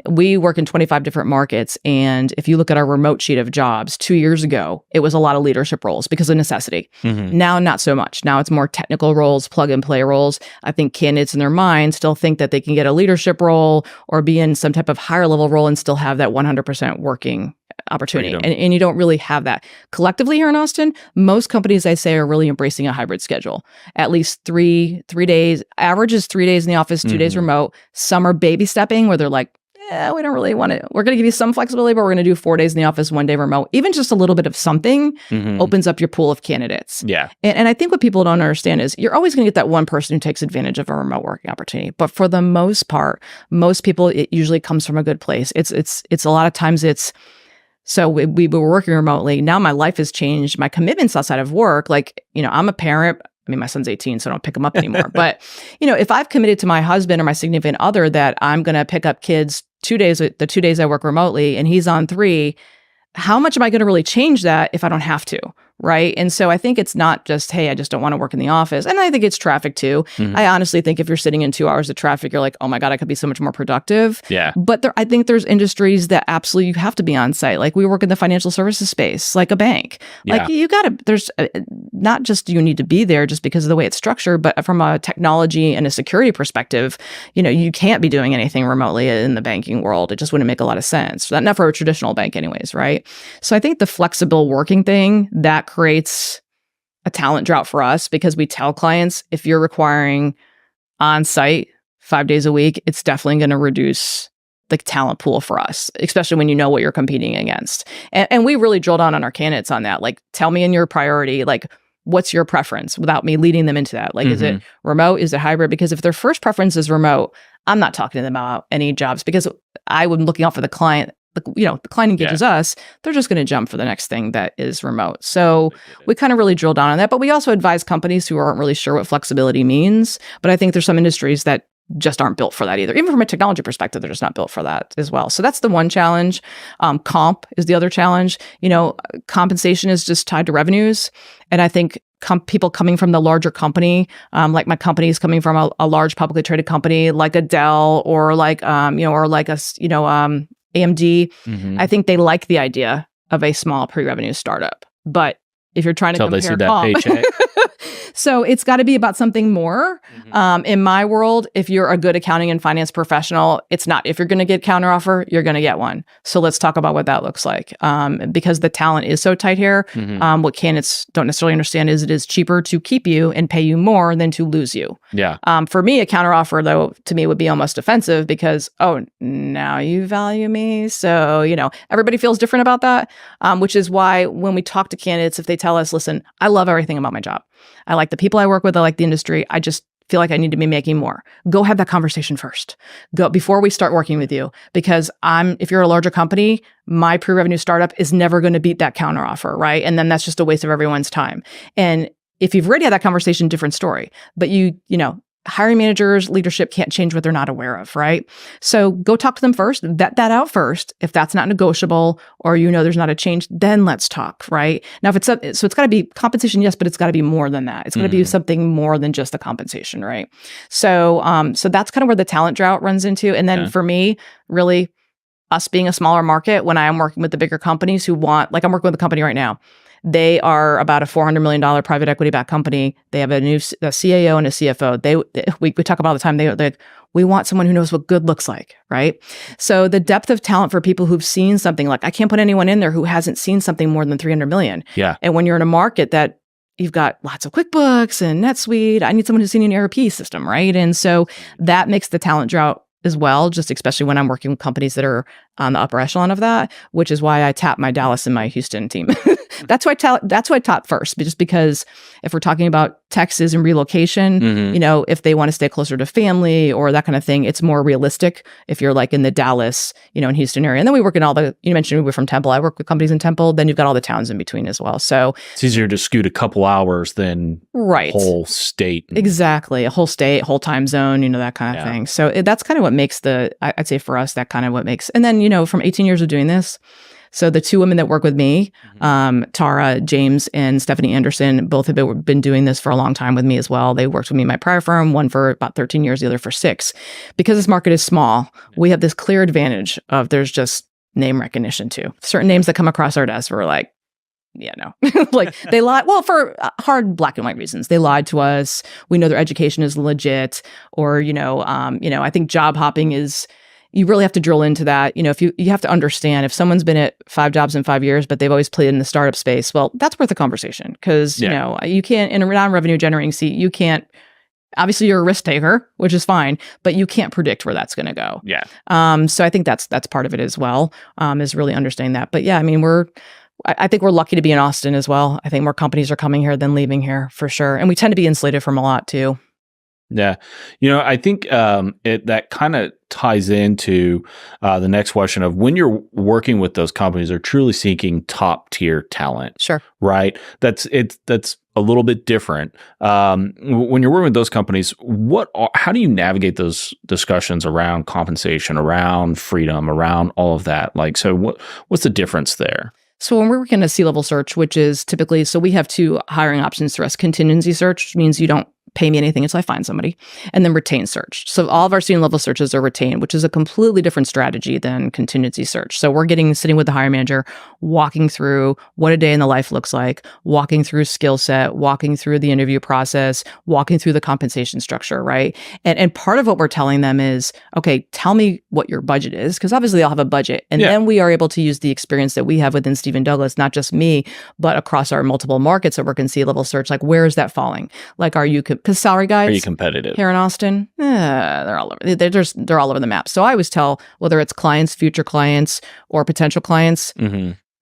We work in 25 different markets. And if you look at our remote sheet of jobs, 2 years ago, it was a lot of leadership roles because of necessity. Now, not so much. Now it's more technical roles, plug and play roles. I think candidates in their mind still think that they can get a leadership role or be in some type of higher level role and still have that 100% working opportunity. And you don't really have that. Collectively here in Austin, most companies, I say, are really embracing a hybrid schedule. At least three days. Average is 3 days in the office, 2 days remote. Some are baby stepping where they're like, we don't really want it. We're going to give you some flexibility, but we're going to do 4 days in the office, 1 day remote. Even just a little bit of something opens up your pool of candidates. Yeah. And I think what people don't understand is you're always going to get that one person who takes advantage of a remote working opportunity. But for the most part, most people, it usually comes from a good place. It's a lot of times it's So we were working remotely. Now my life has changed. My commitments outside of work, like, I'm a parent. I mean, my son's 18, so I don't pick him up anymore. But, if I've committed to my husband or my significant other that I'm going to pick up kids the 2 days I work remotely and he's on 3, how much am I going to really change that if I don't have to? Right. And so I think it's not just, hey, I just don't want to work in the office. And I think it's traffic too. I honestly think if you're sitting in 2 hours of traffic, you're like, oh my God, I could be so much more productive. Yeah. But I think there's industries that absolutely you have to be on site. Like we work in the financial services space, like a bank. Like you got to, there's not just you need to be there just because of the way it's structured, but from a technology and a security perspective, you can't be doing anything remotely in the banking world. It just wouldn't make a lot of sense. Not for a traditional bank anyways, right? So I think the flexible working thing, that creates a talent drought for us because we tell clients if you're requiring on-site 5 days a week, it's definitely going to reduce the talent pool for us, especially when you know what you're competing against. And we really drill down on our candidates on that. Like, tell me in your priority, like, what's your preference without me leading them into that? Like, is it remote? Is it hybrid? Because if their first preference is remote, I'm not talking to them about any jobs because I would be looking out for the client. The client engages us, they're just going to jump for the next thing that is remote. So we kind of really drill down on that. But we also advise companies who aren't really sure what flexibility means. But I think there's some industries that just aren't built for that either. Even from a technology perspective, they're just not built for that as well. So that's the one challenge. Comp is the other challenge. Compensation is just tied to revenues. And I think people coming from the larger company, like my company is coming from a large publicly traded company like a Dell or like, or like a, AMD, I think they like the idea of a small pre-revenue startup. But if you're trying to compare they see that comp, paycheck. so it's got to be about something more. In my world, if you're a good accounting and finance professional, it's not. If you're going to get counteroffer, you're going to get one. So let's talk about what that looks like. Because the talent is so tight here. What candidates don't necessarily understand is it is cheaper to keep you and pay you more than to lose you. Yeah. For me, a counteroffer, though, to me would be almost offensive because, now you value me. So, everybody feels different about that, which is why when we talk to candidates, if they tell us, listen, I love everything about my job. I like the people I work with. I like the industry. I just feel like I need to be making more. Go have that conversation first. Go before we start working with you, because if you're a larger company, my pre-revenue startup is never going to beat that counteroffer, right? And then that's just a waste of everyone's time. And if you've already had that conversation, different story. But hiring managers, leadership can't change what they're not aware of, right? So go talk to them first, vet that out first. If that's not negotiable or there's not a change, then let's talk, right? Now, so it's got to be compensation, yes, but it's got to be more than that. It's got to be something more than just the compensation, right? So that's kind of where the talent drought runs into. And then for me, really, us being a smaller market, when I am working with the bigger companies who want, like I'm working with a company right now. They are about a $400 million private equity-backed company. They have a new CAO and a CFO. We talk about all the time. They're like, we want someone who knows what good looks like, right? So the depth of talent for people who've seen something, like I can't put anyone in there who hasn't seen something more than 300 million. Yeah. And when you're in a market that you've got lots of QuickBooks and NetSuite, I need someone who's seen an ERP system, right? And so that makes the talent drought as well, just especially when I'm working with companies that are on the upper echelon of that, which is why I tap my Dallas and my Houston team. That's why I tap first, just because if we're talking about Texas and relocation, if they want to stay closer to family or that kind of thing, it's more realistic if you're like in the Dallas, and Houston area. And then we work in you mentioned we were from Temple. I work with companies in Temple. Then you've got all the towns in between as well. So it's easier to scoot a couple hours than a whole state. Exactly. A whole state, whole time zone, that kind of thing. So that's kind of what makes I'd say for us, that kind of what makes, and then, from 18 years of doing this, so the two women that work with me, Tara James and Stephanie Anderson, both have been doing this for a long time with me as well. They worked with me in my prior firm, one for about 13 years, the other for 6. Because this market is small, we have this clear advantage of there's just name recognition too. Certain names that come across our desk were like, yeah, no. Like they lied. Well, for hard black and white reasons, they lied to us. We know their education is legit, or I think job hopping is. You really have to drill into that. If you have to understand if someone's been at 5 jobs in 5 years, but they've always played in the startup space. Well, that's worth a conversation because you can't in a non-revenue generating seat. You can't. Obviously, you're a risk taker, which is fine, but you can't predict where that's going to go. Yeah. So I think that's part of it as well. Is really understanding that. But yeah, I mean I think we're lucky to be in Austin as well. I think more companies are coming here than leaving here for sure. And we tend to be insulated from a lot too. Yeah. I think that kind of ties into the next question of when you're working with those companies, they're truly seeking top tier talent. Sure. Right. That's a little bit different. When you're working with those companies, how do you navigate those discussions around compensation, around freedom, around all of that? Like, so what's the difference there? So when we're working a C-level search, which is typically, so we have two hiring options for us: contingency search, which means you don't pay me anything until I find somebody, and then retained search. So all of our senior level searches are retained, which is a completely different strategy than contingency search. So we're sitting with the hiring manager, walking through what a day in the life looks like, walking through skill set, walking through the interview process, walking through the compensation structure, right? And part of what we're telling them is, okay, tell me what your budget is, because obviously they'll have a budget. And then we are able to use the experience that we have within StevenDouglas, not just me, but across our multiple markets that work in C-level search. Like, where is that falling? Like, are you, because salary guides, are you competitive here in Austin? They're all over. They're all over the map. So I always tell, whether it's clients, future clients, or potential clients,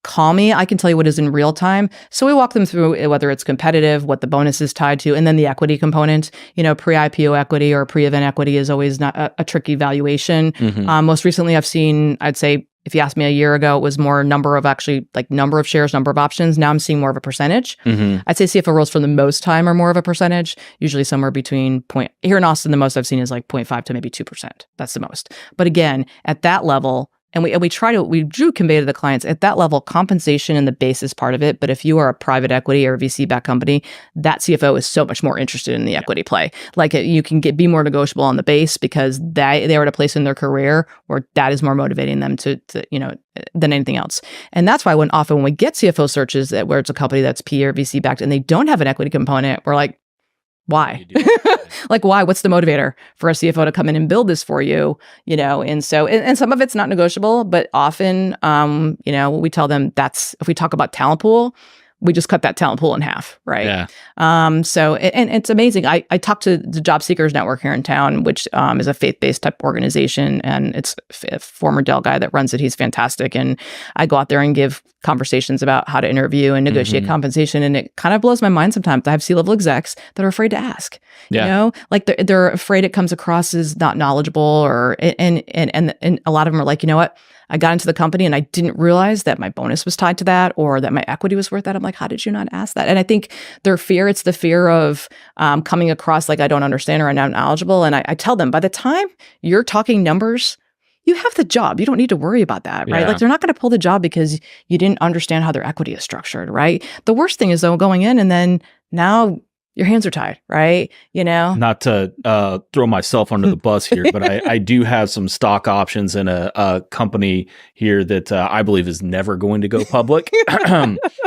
call me. I can tell you what is in real time. So we walk them through whether it's competitive, what the bonus is tied to, and then the equity component. Pre-IPO equity or pre-event equity is always not a tricky valuation. Most recently, I've seen, I'd say, if you asked me a year ago, it was more number of shares, number of options. Now I'm seeing more of a percentage. I'd say CFO roles for the most time are more of a percentage, usually somewhere between here in Austin, the most I've seen is like 0.5 to maybe 2%. That's the most. But again, at that level, and we do convey to the clients at that level, compensation and the base is part of it. But if you are a private equity or a VC-backed company, that CFO is so much more interested in the equity play. Like, you can be more negotiable on the base because they are at a place in their career where that is more motivating them to than anything else. And that's why often when we get CFO searches where it's a company that's PE or VC-backed and they don't have an equity component, we're like, why? Like, why? What's the motivator for a CFO to come in and build this for you? And so, and some of it's not negotiable, but often, we tell them if we talk about talent pool, we just cut that talent pool in half, right? Yeah. So it's amazing. I talked to the Job Seekers Network here in town, which is a faith-based type organization, and it's a former Dell guy that runs it. He's fantastic, and I go out there and give conversations about how to interview and negotiate compensation, and it kind of blows my mind sometimes. I have C-level execs that are afraid to ask. Like they're afraid it comes across as not knowledgeable, or and a lot of them are like, you know what? I got into the company and I didn't realize that my bonus was tied to that or that my equity was worth that. I'm like, how did you not ask that? And I think it's the fear of coming across like I don't understand or I'm not knowledgeable. And I tell them, by the time you're talking numbers, you have the job. You don't need to worry about that, right? Like, they're not going to pull the job because you didn't understand how their equity is structured, right? The worst thing is, though, going in and then now your hands are tied, right? Not to throw myself under the bus here, but I do have some stock options in a company here that I believe is never going to go public.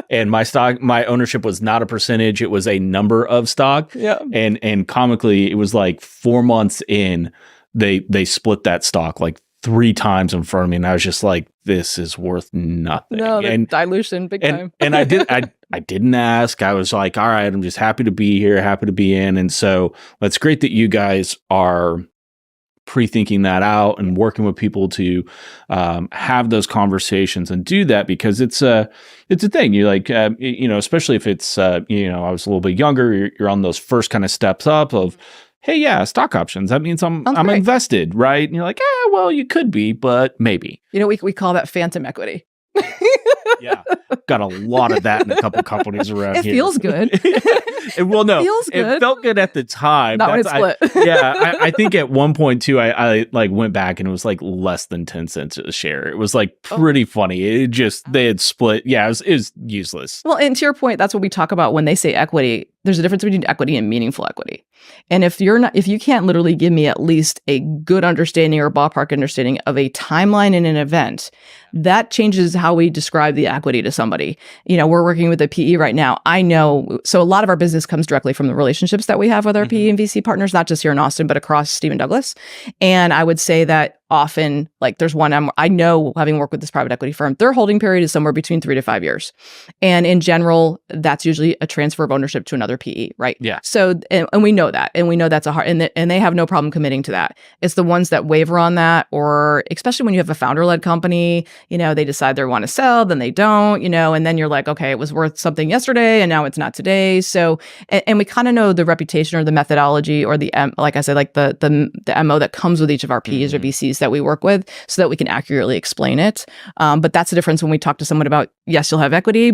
And my ownership was not a percentage; it was a number of stock. Yeah. And comically, it was like 4 months in, they split that stock like 3 times in front of me, and I was just like, this is worth nothing. No, dilution, big time. And I didn't ask. I was like, all right, I'm just happy to be here, happy to be in. And so it's great that you guys are pre-thinking that out and working with people to have those conversations and do that, because it's a thing. You're like, especially if it's, I was a little bit younger, you're on those first kind of steps up of, hey, yeah, stock options. That means I'm invested, right? And you're like, well, you could be, but maybe. We call that phantom equity. Yeah, got a lot of that in a couple companies around here. It feels good. It felt good at the time. Not when it's split. I think at one point too, I like went back and it was like less than 10 cents a share. It was like pretty funny. They had split. Yeah, it was useless. Well, and to your point, that's what we talk about when they say equity. There's a difference between equity and meaningful equity. And if you can't literally give me at least a good understanding or ballpark understanding of a timeline in an event, that changes how we describe the equity to somebody. We're working with a PE right now. I know, so a lot of our business comes directly from the relationships that we have with our PE and VC partners, not just here in Austin, but across StevenDouglas. And I would say that often, like, there's one I know, having worked with this private equity firm, their holding period is somewhere between 3 to 5 years. And in general, that's usually a transfer of ownership to another PE, right? Yeah. So, and we know that, and we know that's a hard, and they have no problem committing to that. It's the ones that waver on that, or especially when you have a founder-led company, they decide they want to sell, then they don't, and then you're like, okay, it was worth something yesterday, and now it's not today. So, and we kind of know the reputation or the methodology or like I said, like the MO that comes with each of our PEs or VCs. agencies that we work with so that we can accurately explain it. But that's the difference when we talk to someone about, yes, you'll have equity,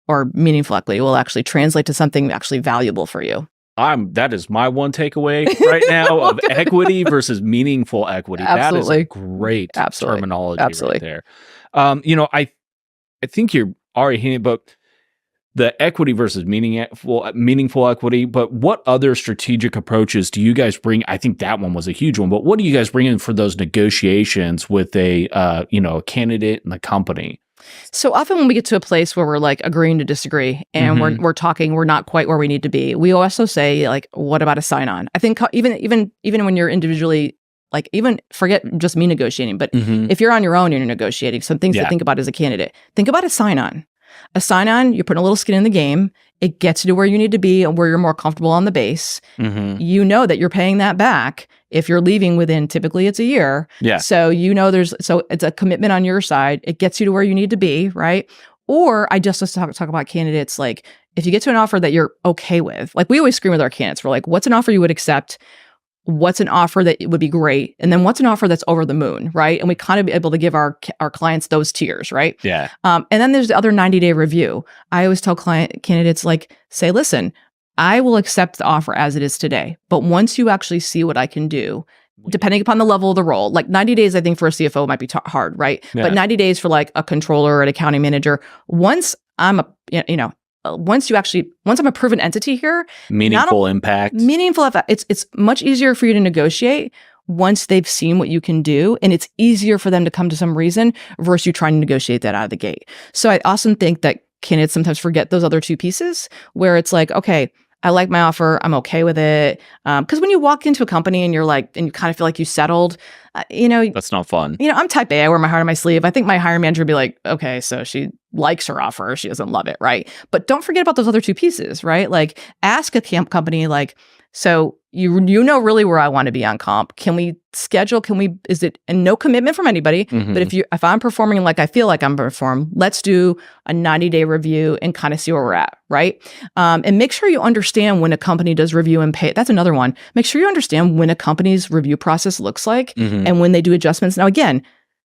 or meaningful equity will actually translate to something actually valuable for you. That is my one takeaway right now of equity versus meaningful equity. Absolutely. That is a great terminology right there. I think you're already hinting, but the equity versus meaningful equity. But what other strategic approaches do you guys bring? I think that one was a huge one. But what do you guys bring in for those negotiations with a candidate and the company? So often when we get to a place where we're like agreeing to disagree and we're talking, we're not quite where we need to be. We also say like, what about a sign-on? I think even when you're individually, like even forget just me negotiating, but if you're on your own, you're negotiating. Some things to think about as a candidate. Think about a sign-on. A sign-on, you're putting a little skin in the game. It gets you to where you need to be and where you're more comfortable on the base. You know that you're paying that back if you're leaving within, typically it's a year. Yeah. So so it's a commitment on your side. It gets you to where you need to be, right? Or let's talk about candidates. Like if you get to an offer that you're okay with, like we always screen with our candidates. We're like, what's an offer you would accept? What's an offer that would be great? And then what's an offer that's over the moon, right? And we kind of be able to give our clients those tiers, right? Yeah. And then there's the other 90-day review. I always tell candidates, like, say, listen, I will accept the offer as it is today. But once you actually see what I can do, depending upon the level of the role, like 90 days, I think for a CFO might be hard, right? Yeah. But 90 days for like a controller or an accounting manager, once I'm once I'm a proven entity here, meaningful impact, it's much easier for you to negotiate once they've seen what you can do, and it's easier for them to come to some reason versus you trying to negotiate that out of the gate. So I often think that candidates sometimes forget those other two pieces where it's like, okay, I like my offer. I'm okay with it. Because when you walk into a company and you're like, and you kind of feel like you settled, that's not fun. I'm type A. I wear my heart on my sleeve. I think my hiring manager would be like, okay, so she likes her offer. She doesn't love it, right? But don't forget about those other two pieces, right? Like ask a company like, so you know really where I want to be on comp. Can we schedule? And no commitment from anybody, but if I'm performing like I feel like I'm performing, let's do a 90-day review and kind of see where we're at, right? And make sure you understand when a company does review and pay. That's another one. Make sure you understand when a company's review process looks like and when they do adjustments. Now, again,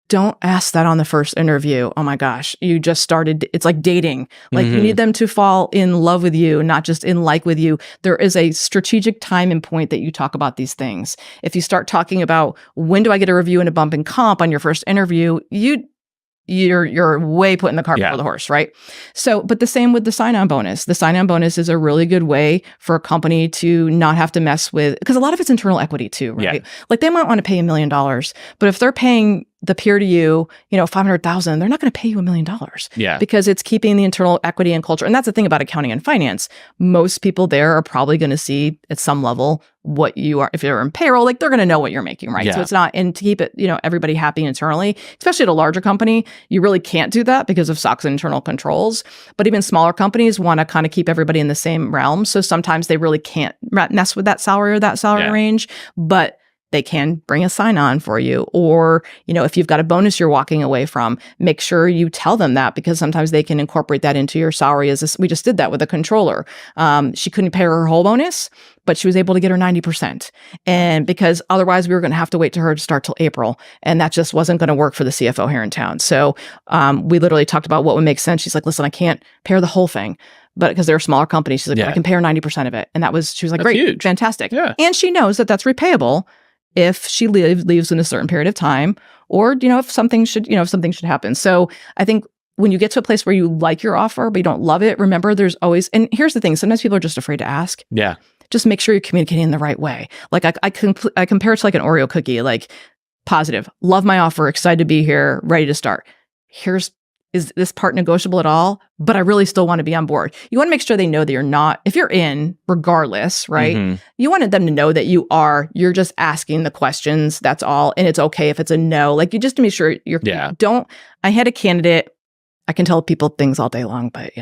don't ask that on the first interview. Oh my gosh, you just started. It's like dating. Like you need them to fall in love with you, not just in like with you. There is a strategic time and point that you talk about these things. If you start talking about when do I get a review and a bump in comp on your first interview, you're way putting the cart before the horse, right? So, but the same with the sign-on bonus. The sign-on bonus is a really good way for a company to not have to mess with, because a lot of it's internal equity too, right? Yeah. Like they might want to pay $1 million, but if they're paying the peer to you, $500,000, they're not going to pay you $1 million. Yeah. Because it's keeping the internal equity and culture. And that's the thing about accounting and finance. Most people there are probably going to see at some level what you are. If you're in payroll, like they're going to know what you're making, right? Yeah. So it's not, and to keep it, everybody happy internally, especially at a larger company, you really can't do that because of SOX internal controls. But even smaller companies want to kind of keep everybody in the same realm. So sometimes they really can't mess with that salary or that salary range, but they can bring a sign-on for you. Or, if you've got a bonus you're walking away from, make sure you tell them that, because sometimes they can incorporate that into your salary. We just did that with a controller. She couldn't pay her whole bonus, but she was able to get her 90%. And because otherwise we were going to have to wait to her to start till April. And that just wasn't going to work for the CFO here in town. So we literally talked about what would make sense. She's like, listen, I can't pay her the whole thing. But because they're a smaller company, she's like, I can pay her 90% of it. And she was like, that's great, huge. Fantastic. Yeah. And she knows that that's repayable if she leaves in a certain period of time, or, if something should happen. So I think when you get to a place where you like your offer, but you don't love it, remember there's always, and here's the thing, sometimes people are just afraid to ask. Yeah. Just make sure you're communicating in the right way. Like I compare it to like an Oreo cookie, like positive, love my offer, excited to be here, ready to start. Is this part negotiable at all? But I really still want to be on board. You want to make sure they know that you're not, if you're in, regardless, right? You wanted them to know that you're just asking the questions, that's all. And it's okay if it's a no. Like you just to make sure I had a candidate, I can tell people things all day long, but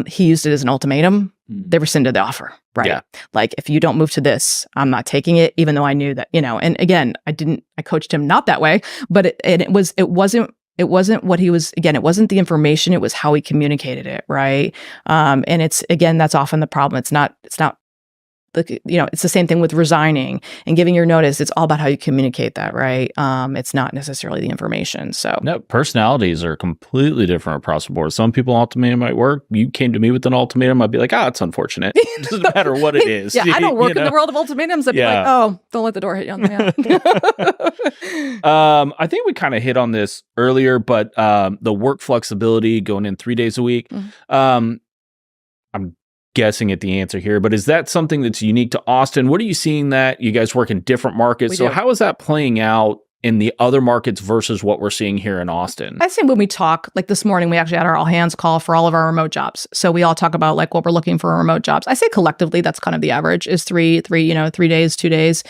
he used it as an ultimatum. They rescinded the offer, right? Yeah. Like if you don't move to this, I'm not taking it, even though I knew that, and again, I coached him not that way, but it wasn't what he was, again, it wasn't the information, it was how he communicated it, right? And it's, again, that's often the problem. It's not it's the same thing with resigning and giving your notice. It's all about how you communicate that, right? It's not necessarily the information. So no, personalities are completely different across the board. Some people ultimatum might work. You came to me with an ultimatum, I'd be like, it's unfortunate. It doesn't matter what it is. Yeah, I don't work in the world of ultimatums. I'd be like, oh, don't let the door hit you on the head. I think we kind of hit on this earlier, but the work flexibility going in 3 days a week. I'm guessing at the answer here, but is that something that's unique to Austin? What are you seeing that you guys work in different markets? So how is that playing out in the other markets versus what we're seeing here in Austin? I say when we talk, like this morning, we actually had our all hands call for all of our remote jobs. So we all talk about like what we're looking for in remote jobs. I say collectively, that's kind of the average is 3 days, 2 days.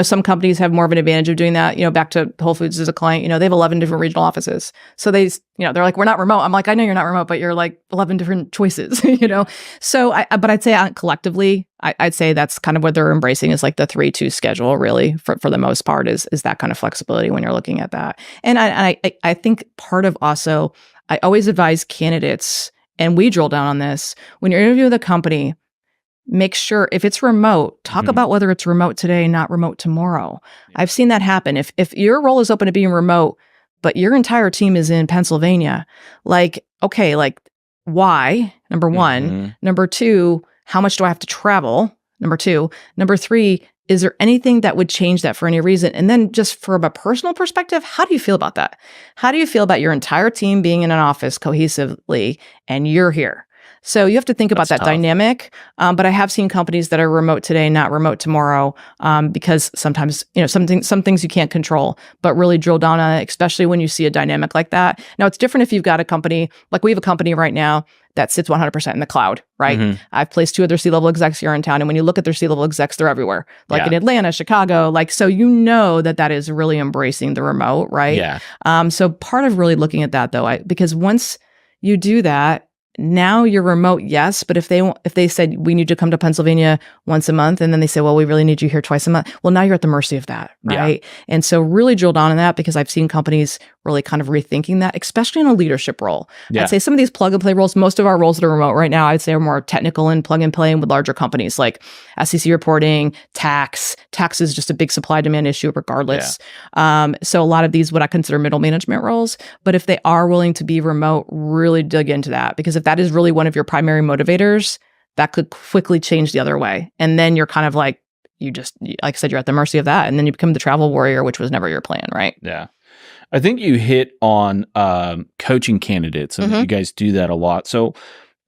Some companies have more of an advantage of doing that. Back to Whole Foods as a client, they have 11 different regional offices. So they're like, we're not remote. I'm like, I know you're not remote, but you're like 11 different choices, So but I'd say collectively, I'd say that's kind of what they're embracing is like the 3-2 schedule really for the most part is that kind of flexibility when you're looking at that. And I think part of also, I always advise candidates, and we drill down on this, when you're interviewing with a company, make sure if it's remote, talk about whether it's remote today, not remote tomorrow. Yeah. I've seen that happen. If your role is open to being remote, but your entire team is in Pennsylvania, like, okay, like why? Number one. Number two, how much do I have to travel? Number two. Number three, is there anything that would change that for any reason? And then just from a personal perspective, how do you feel about that? How do you feel about your entire team being in an office cohesively and you're here? So you have to think about that dynamic. But I have seen companies that are remote today, not remote tomorrow, because sometimes, some things you can't control, but really drill down on it, especially when you see a dynamic like that. Now, it's different if you've got a company, like we have a company right now that sits 100% in the cloud, right? I've placed 2 other C-level execs here in town. And when you look at their C-level execs, they're everywhere, like in Atlanta, Chicago, so that is really embracing the remote, right? Yeah. So part of really looking at that though, because once you do that, now you're remote, yes, but if they said we need to come to Pennsylvania once a month, and then they say, well, we really need you here twice a month. Well, now you're at the mercy of that, right? Yeah. And so really drill down on that because I've seen companies really kind of rethinking that, especially in a leadership role. Yeah. I'd say some of these plug and play roles, most of our roles that are remote right now, I'd say are more technical and plug and play with larger companies like SEC reporting, tax. Tax is just a big supply demand issue regardless. Yeah. So a lot of these, what I consider middle management roles, but if they are willing to be remote, really dig into that because if that is really one of your primary motivators, that could quickly change the other way. And then you're kind of like, like I said, you're at the mercy of that. And then you become the travel warrior, which was never your plan, right? Yeah. I think you hit on coaching candidates, and you guys do that a lot. So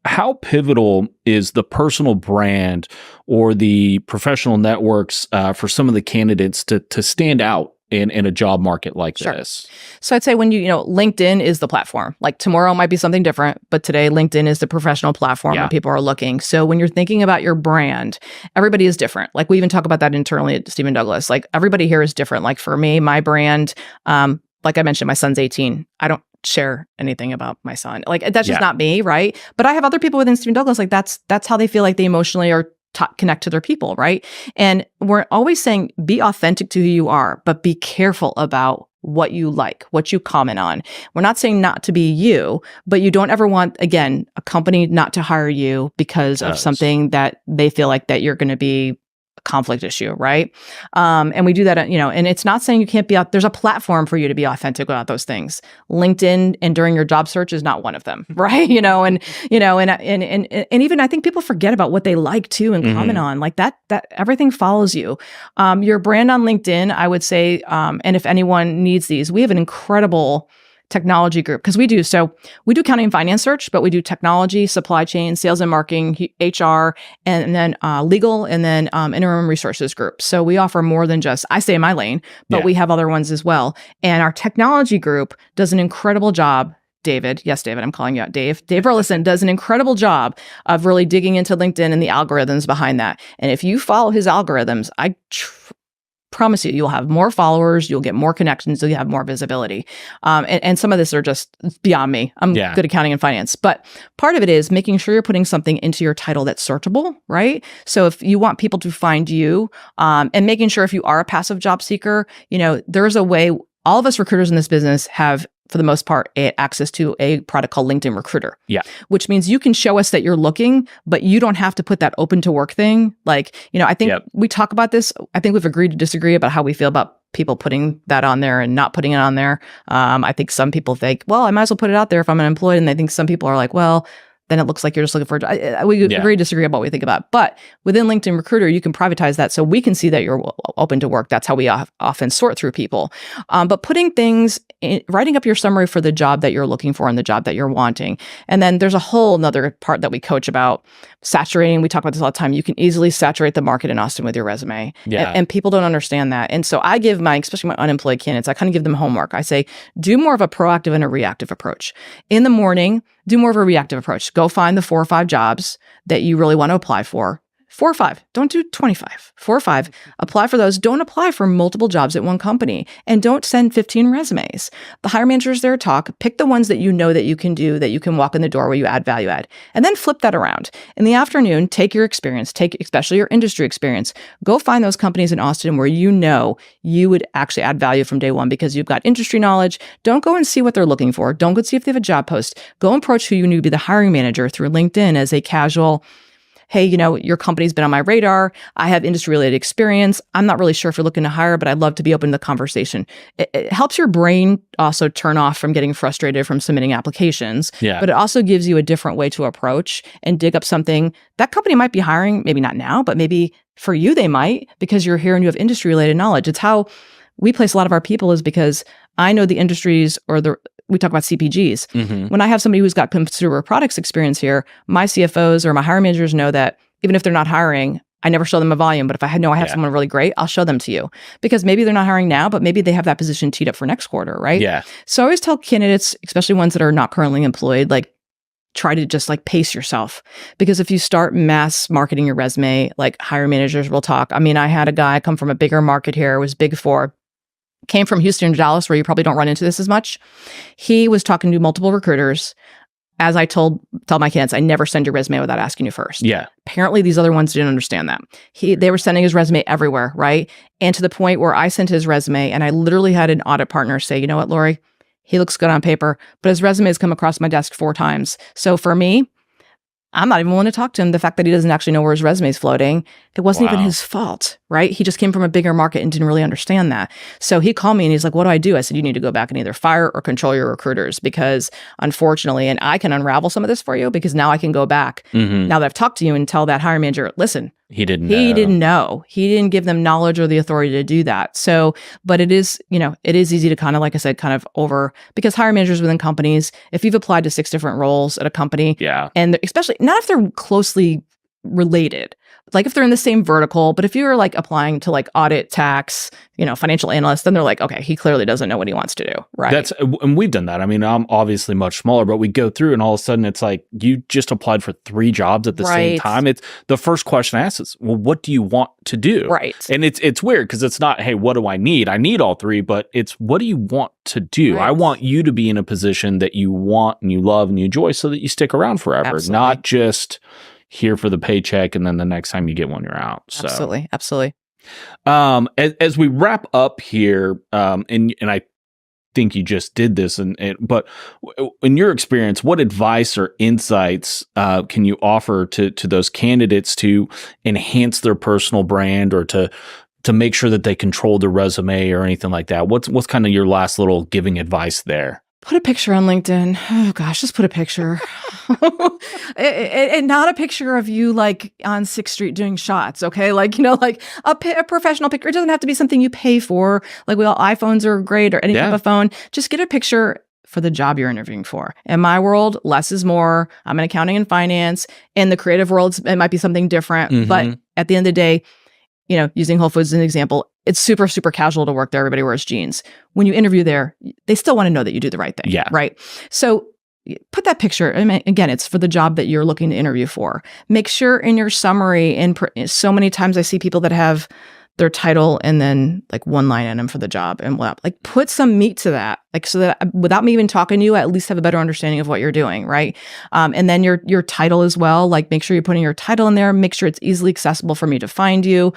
how pivotal is the personal brand or the professional networks for some of the candidates to stand out in a job market like this? So I'd say when LinkedIn is the platform. Like tomorrow might be something different, but today LinkedIn is the professional platform where people are looking. So when you're thinking about your brand, everybody is different. Like we even talk about that internally at StevenDouglas. Like everybody here is different. Like for me, my brand, like I mentioned, my son's 18. I don't share anything about my son. Like that's just not me, right? But I have other people within StevenDouglas. Like that's how they feel like they emotionally are connect to their people, right? And we're always saying, be authentic to who you are, but be careful about what you like, what you comment on. We're not saying not to be you, but you don't ever want, again, a company not to hire you because of something that they feel like that you're going to be conflict issue, right? And we do that, and it's not saying you can't be out. There's a platform for you to be authentic about those things. LinkedIn and during your job search is not one of them, right? And even I think people forget about what they like too and comment on like that everything follows you. Your brand on LinkedIn, I would say, and if anyone needs these, we have an incredible technology group because we do accounting and finance search, but we do technology, supply chain, sales and marketing, HR, and then legal, and then interim resources group. So we offer more than just, I stay in my lane, but we have other ones as well. And our technology group does an incredible job. David, I'm calling you out, Dave Burleson does an incredible job of really digging into LinkedIn and the algorithms behind that. And if you follow his algorithms, I promise you, you'll have more followers, you'll get more connections, you'll have more visibility. And some of this are just beyond me. I'm good at accounting and finance. But part of it is making sure you're putting something into your title that's searchable, right? So if you want people to find you, and making sure if you are a passive job seeker, there's a way. All of us recruiters in this business have for the most part, access to a product called LinkedIn Recruiter. Yeah. Which means you can show us that you're looking, but you don't have to put that open to work thing. Like, I think we talk about this. I think we've agreed to disagree about how we feel about people putting that on there and not putting it on there. I think some people think, well, I might as well put it out there if I'm unemployed. And I think some people are like, well, then it looks like you're just looking for a job. We agree to disagree about what we think about. But within LinkedIn Recruiter, you can privatize that so we can see that you're open to work. That's how we often sort through people. But putting things, writing up your summary for the job that you're looking for and the job that you're wanting. And then there's a whole nother part that we coach about saturating. We talk about this all the time. You can easily saturate the market in Austin with your resume. Yeah. And people don't understand that. And so I give especially my unemployed candidates, I kind of give them homework. I say, do more of a proactive and a reactive approach. In the morning, do more of a reactive approach. Go find the 4 or 5 jobs that you really want to apply for. 4 or 5. Don't do 25. 4 or 5. Apply for those. Don't apply for multiple jobs at one company. And don't send 15 resumes. The hiring manager is there to talk. Pick the ones that you know that you can do, that you can walk in the door where you add value add. And then flip that around. In the afternoon, take your experience, take especially your industry experience. Go find those companies in Austin where you know you would actually add value from day one because you've got industry knowledge. Don't go and see what they're looking for. Don't go see if they have a job post. Go approach who you knew to be the hiring manager through LinkedIn as a casual, hey, your company's been on my radar. I have industry-related experience. I'm not really sure if you're looking to hire, but I'd love to be open to the conversation. It helps your brain also turn off from getting frustrated from submitting applications. Yeah. But it also gives you a different way to approach and dig up something. That company might be hiring, maybe not now, but maybe for you they might, because you're here and you have industry-related knowledge. It's how we place a lot of our people, is because I know the industries we talk about CPGs. Mm-hmm. When I have somebody who's got consumer products experience here, my CFOs or my hiring managers know that even if they're not hiring, I never show them a volume. But if I have someone really great, I'll show them to you, because maybe they're not hiring now, but maybe they have that position teed up for next quarter, right? Yeah. So I always tell candidates, especially ones that are not currently employed, like, try to just pace yourself, because if you start mass marketing your resume, like, hiring managers will talk. I mean, I had a guy come from a bigger market here. It was Big Four. Came from Houston to Dallas, where you probably don't run into this as much. He was talking to multiple recruiters. As I tell my candidates, I never send your resume without asking you first. Yeah. Apparently, these other ones didn't understand that. They were sending his resume everywhere, right? And to the point where I sent his resume, and I literally had an audit partner say, you know what, Laurie, he looks good on paper, but his resume has come across my desk 4 times. So for me, I'm not even willing to talk to him. The fact that he doesn't actually know where his resume is floating, it wasn't even his fault, right? He just came from a bigger market and didn't really understand that. So he called me and he's like, what do I do? I said, you need to go back and either fire or control your recruiters, because unfortunately, and I can unravel some of this for you, because now I can go back now that I've talked to you and tell that hiring manager, listen, He didn't know. He didn't give them knowledge or the authority to do that. So, but it is easy to kind of, like I said, because hiring managers within companies, if you've applied to 6 different roles at a company, and especially not if they're closely related, like if they're in the same vertical, but if you're applying to audit, tax, financial analyst, then they're like, okay, he clearly doesn't know what he wants to do, right? And we've done that. I mean, I'm obviously much smaller, but we go through and all of a sudden it's like, you just applied for 3 jobs at the same time. It's the first question I ask is, well, what do you want to do? Right. And it's weird, because it's not, hey, what do I need? I need all 3, but it's, what do you want to do? Right. I want you to be in a position that you want and you love and you enjoy, so that you stick around forever. Absolutely. Not just here for the paycheck, and then the next time you get one, you're out. So. Absolutely. As we wrap up here, and I think you just did this, but in your experience, what advice or insights can you offer to those candidates to enhance their personal brand, or to make sure that they control their resume or anything like that? What's kind of your last little giving advice there? Put a picture on LinkedIn. Oh gosh, just put a picture. And not a picture of you on 6th Street doing shots, okay? A professional picture. It doesn't have to be something you pay for. iPhones are great, or any type of phone. Just get a picture for the job you're interviewing for. In my world, less is more. I'm in accounting and finance. In the creative world, it might be something different. But at the end of the day, using Whole Foods as an example, it's super, super casual to work there. Everybody wears jeans. When you interview there, they still want to know that you do the right thing. Yeah. Right. So put that picture. I mean, again, it's for the job that you're looking to interview for. Make sure in your summary, and so many times I see people that have their title and then one line item for the job, and put some meat to that, so that without me even talking to you, I at least have a better understanding of what you're doing, right? And then your title as well, make sure you're putting your title in there, make sure it's easily accessible for me to find you.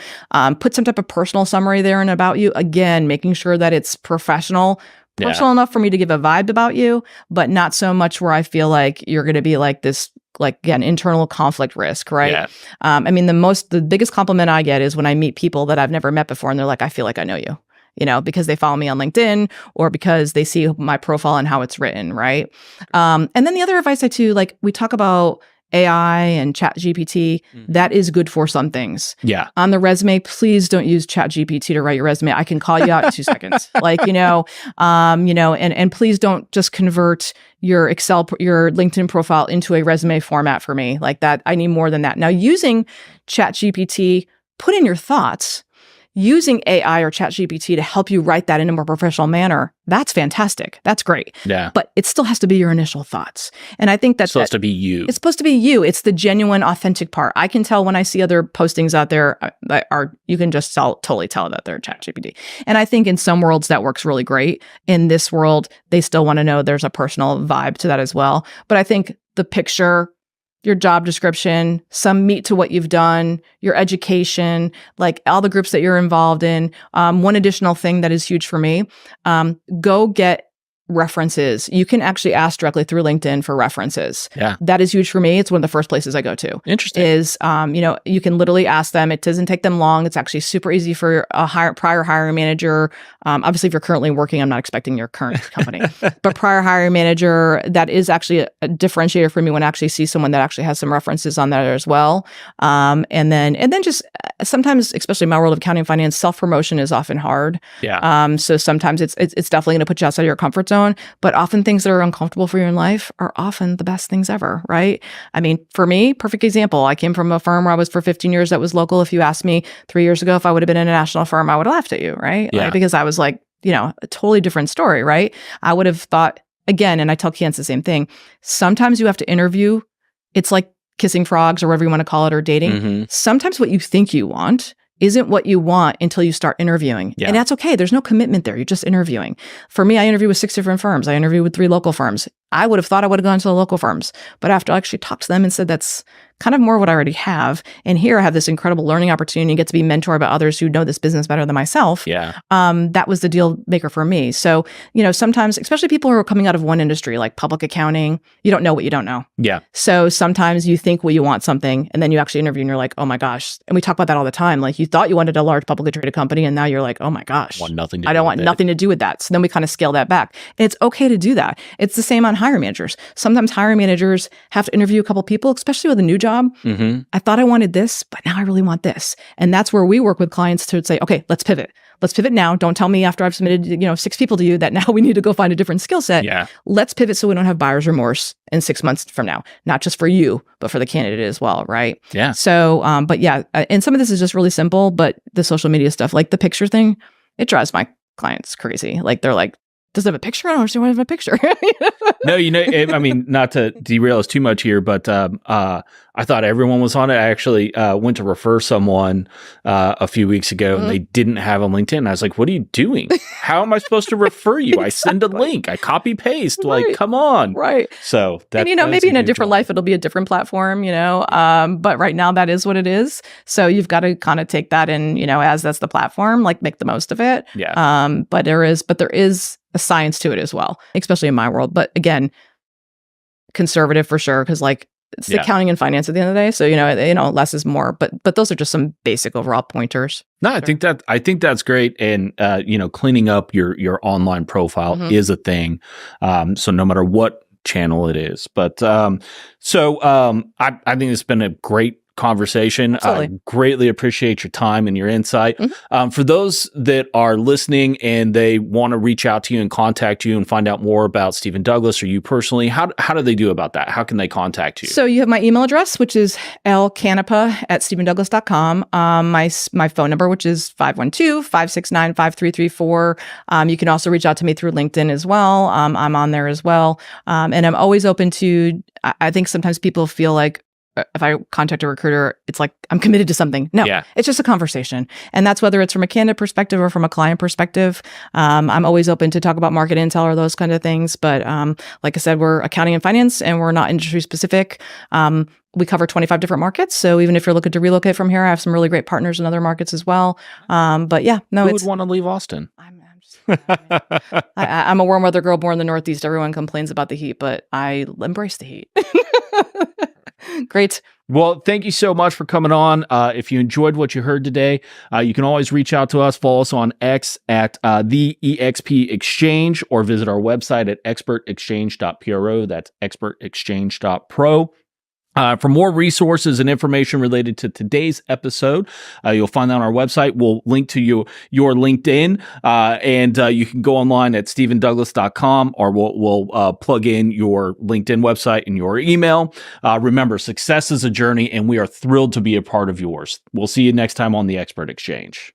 Put some type of personal summary there and about you, again, making sure that it's professional, Personal enough for me to give a vibe about you, but not so much where I feel like you're going to be like this, like, again, internal conflict risk, right? Yeah. I mean, the biggest compliment I get is when I meet people that I've never met before and they're like, I feel like I know you. Because they follow me on LinkedIn or because they see my profile and how it's written, right? And then the other advice like we talk about AI and ChatGPT, that is good for some things. Yeah. On the resume, please don't use ChatGPT to write your resume. I can call you out in 2 seconds. And please don't just convert your LinkedIn profile into a resume format for me like that. I need more than that. Now, using ChatGPT, put in your thoughts. Using AI or ChatGPT to help you write that in a more professional manner, that's fantastic. That's great. Yeah. But it still has to be your initial thoughts. And I think It's supposed to be you. It's supposed to be you. It's the genuine, authentic part. I can tell when I see other postings out there that you can just totally tell that they're ChatGPT. And I think in some worlds that works really great. In this world, they still want to know there's a personal vibe to that as well. But I think the picture, your job description, some meat to what you've done, your education, like all the groups that you're involved in. One additional thing that is huge for me, go get references. You can actually ask directly through LinkedIn for references. Yeah. That is huge for me. It's one of the first places I go to. Interesting. Is, you can literally ask them. It doesn't take them long. It's actually super easy for a prior hiring manager. Obviously, if you're currently working, I'm not expecting your current company, but prior hiring manager, that is actually a differentiator for me when I actually see someone that actually has some references on that as well. And then just sometimes, especially in my world of accounting and finance, self-promotion is often hard. Yeah. So sometimes it's definitely going to put you outside of your comfort zone. But often things that are uncomfortable for you in life are often the best things ever, right? I mean, for me, perfect example, I came from a firm where I was for 15 years that was local. If you asked me 3 years ago if I would have been in a national firm, I would have laughed at you, right? Yeah. Like, because I was like, a totally different story, right? I would have thought, again, and I tell clients the same thing, sometimes you have to interview. It's like kissing frogs or whatever you want to call it, or dating. Mm-hmm. Sometimes what you think you want isn't what you want until you start interviewing. Yeah. And that's okay. There's no commitment there. You're just interviewing. For me, I interviewed with 6 different firms. I interviewed with 3 local firms. I would have thought I would have gone to the local firms, but after I actually talked to them and said, that's kind of more what I already have. And here I have this incredible learning opportunity, get to be mentored by others who know this business better than myself. Yeah. That was the deal maker for me. So, sometimes, especially people who are coming out of one industry, like public accounting, you don't know what you don't know. Yeah. So sometimes you think, well, you want something, and then you actually interview and you're like, oh my gosh. And we talk about that all the time. Like, you thought you wanted a large publicly traded company, and now you're like, oh my gosh, I don't want nothing to do with that. So then we kind of scale that back. And it's okay to do that. It's the same on hiring managers. Sometimes hiring managers have to interview a couple people, especially with a new job. Mm-hmm. I thought I wanted this, but now I really want this. And that's where we work with clients to say, okay, let's pivot. Let's pivot now. Don't tell me after I've submitted, 6 people to you that now we need to go find a different skill set. Yeah. Let's pivot so we don't have buyer's remorse in 6 months from now, not just for you, but for the candidate as well, right? Yeah. So, and some of this is just really simple, but the social media stuff, like the picture thing, it drives my clients crazy. Like, they're like, does it have a picture? I don't understand why it has a picture. No, I mean, not to derail us too much here, but I thought everyone was on it. I actually went to refer someone a few weeks ago, and they didn't have a LinkedIn. I was like, what are you doing? How am I supposed to refer you? I send a link. I copy paste. Right. Like, come on. Right. So that, and, maybe in a different life, it'll be a different platform, but right now that is what it is. So you've got to kind of take that in, as that's the platform, like make the most of it. Yeah. But there is a science to it as well, especially in my world. But again, conservative for sure, because like it's accounting and finance at the end of the day. So less is more. But those are just some basic overall pointers. No, I think that's great. And cleaning up your online profile is a thing. So no matter what channel it is, but I think it's been a great conversation. Absolutely. I greatly appreciate your time and your insight. For those that are listening and they want to reach out to you and contact you and find out more about StevenDouglas or you personally, how do they do about that? How can they contact you? So you have my email address, which is lcanepa@StevenDouglas.com. My phone number, which is 512-569-5334. You can also reach out to me through LinkedIn as well. I'm on there as well. And I'm always open to, I think sometimes people feel like, if I contact a recruiter, it's like I'm committed to something. No, It's just a conversation. And that's whether it's from a candidate perspective or from a client perspective. I'm always open to talk about market intel or those kind of things. But like I said, we're accounting and finance and we're not industry specific. We cover 25 different markets. So even if you're looking to relocate from here, I have some really great partners in other markets as well. Who would want to leave Austin? I'm I'm a warm weather girl born in the Northeast. Everyone complains about the heat, but I embrace the heat. Great. Well, thank you so much for coming on. If you enjoyed what you heard today, you can always reach out to us. Follow us on X at the EXP Exchange, or visit our website at expertexchange.pro. That's expertexchange.pro. For more resources and information related to today's episode, you'll find that on our website. We'll link to your LinkedIn, and you can go online at StevenDouglas.com, or we'll plug in your LinkedIn website and your email. Remember, success is a journey, and we are thrilled to be a part of yours. We'll see you next time on the Expert Exchange.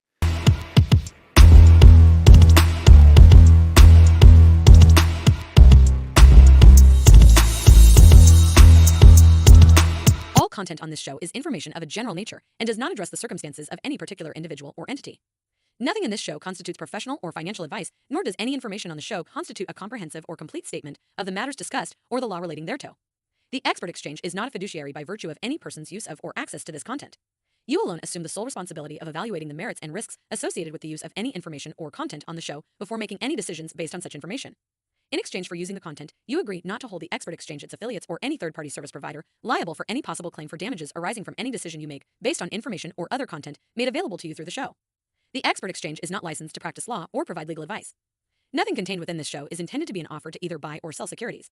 All content on this show is information of a general nature and does not address the circumstances of any particular individual or entity. Nothing in this show constitutes professional or financial advice, nor does any information on the show constitute a comprehensive or complete statement of the matters discussed or the law relating thereto. The Expert Exchange is not a fiduciary by virtue of any person's use of or access to this content. You alone assume the sole responsibility of evaluating the merits and risks associated with the use of any information or content on the show before making any decisions based on such information. In exchange for using the content, you agree not to hold the Expert Exchange, its affiliates, or any third-party service provider liable for any possible claim for damages arising from any decision you make based on information or other content made available to you through the show. The Expert Exchange is not licensed to practice law or provide legal advice. Nothing contained within this show is intended to be an offer to either buy or sell securities.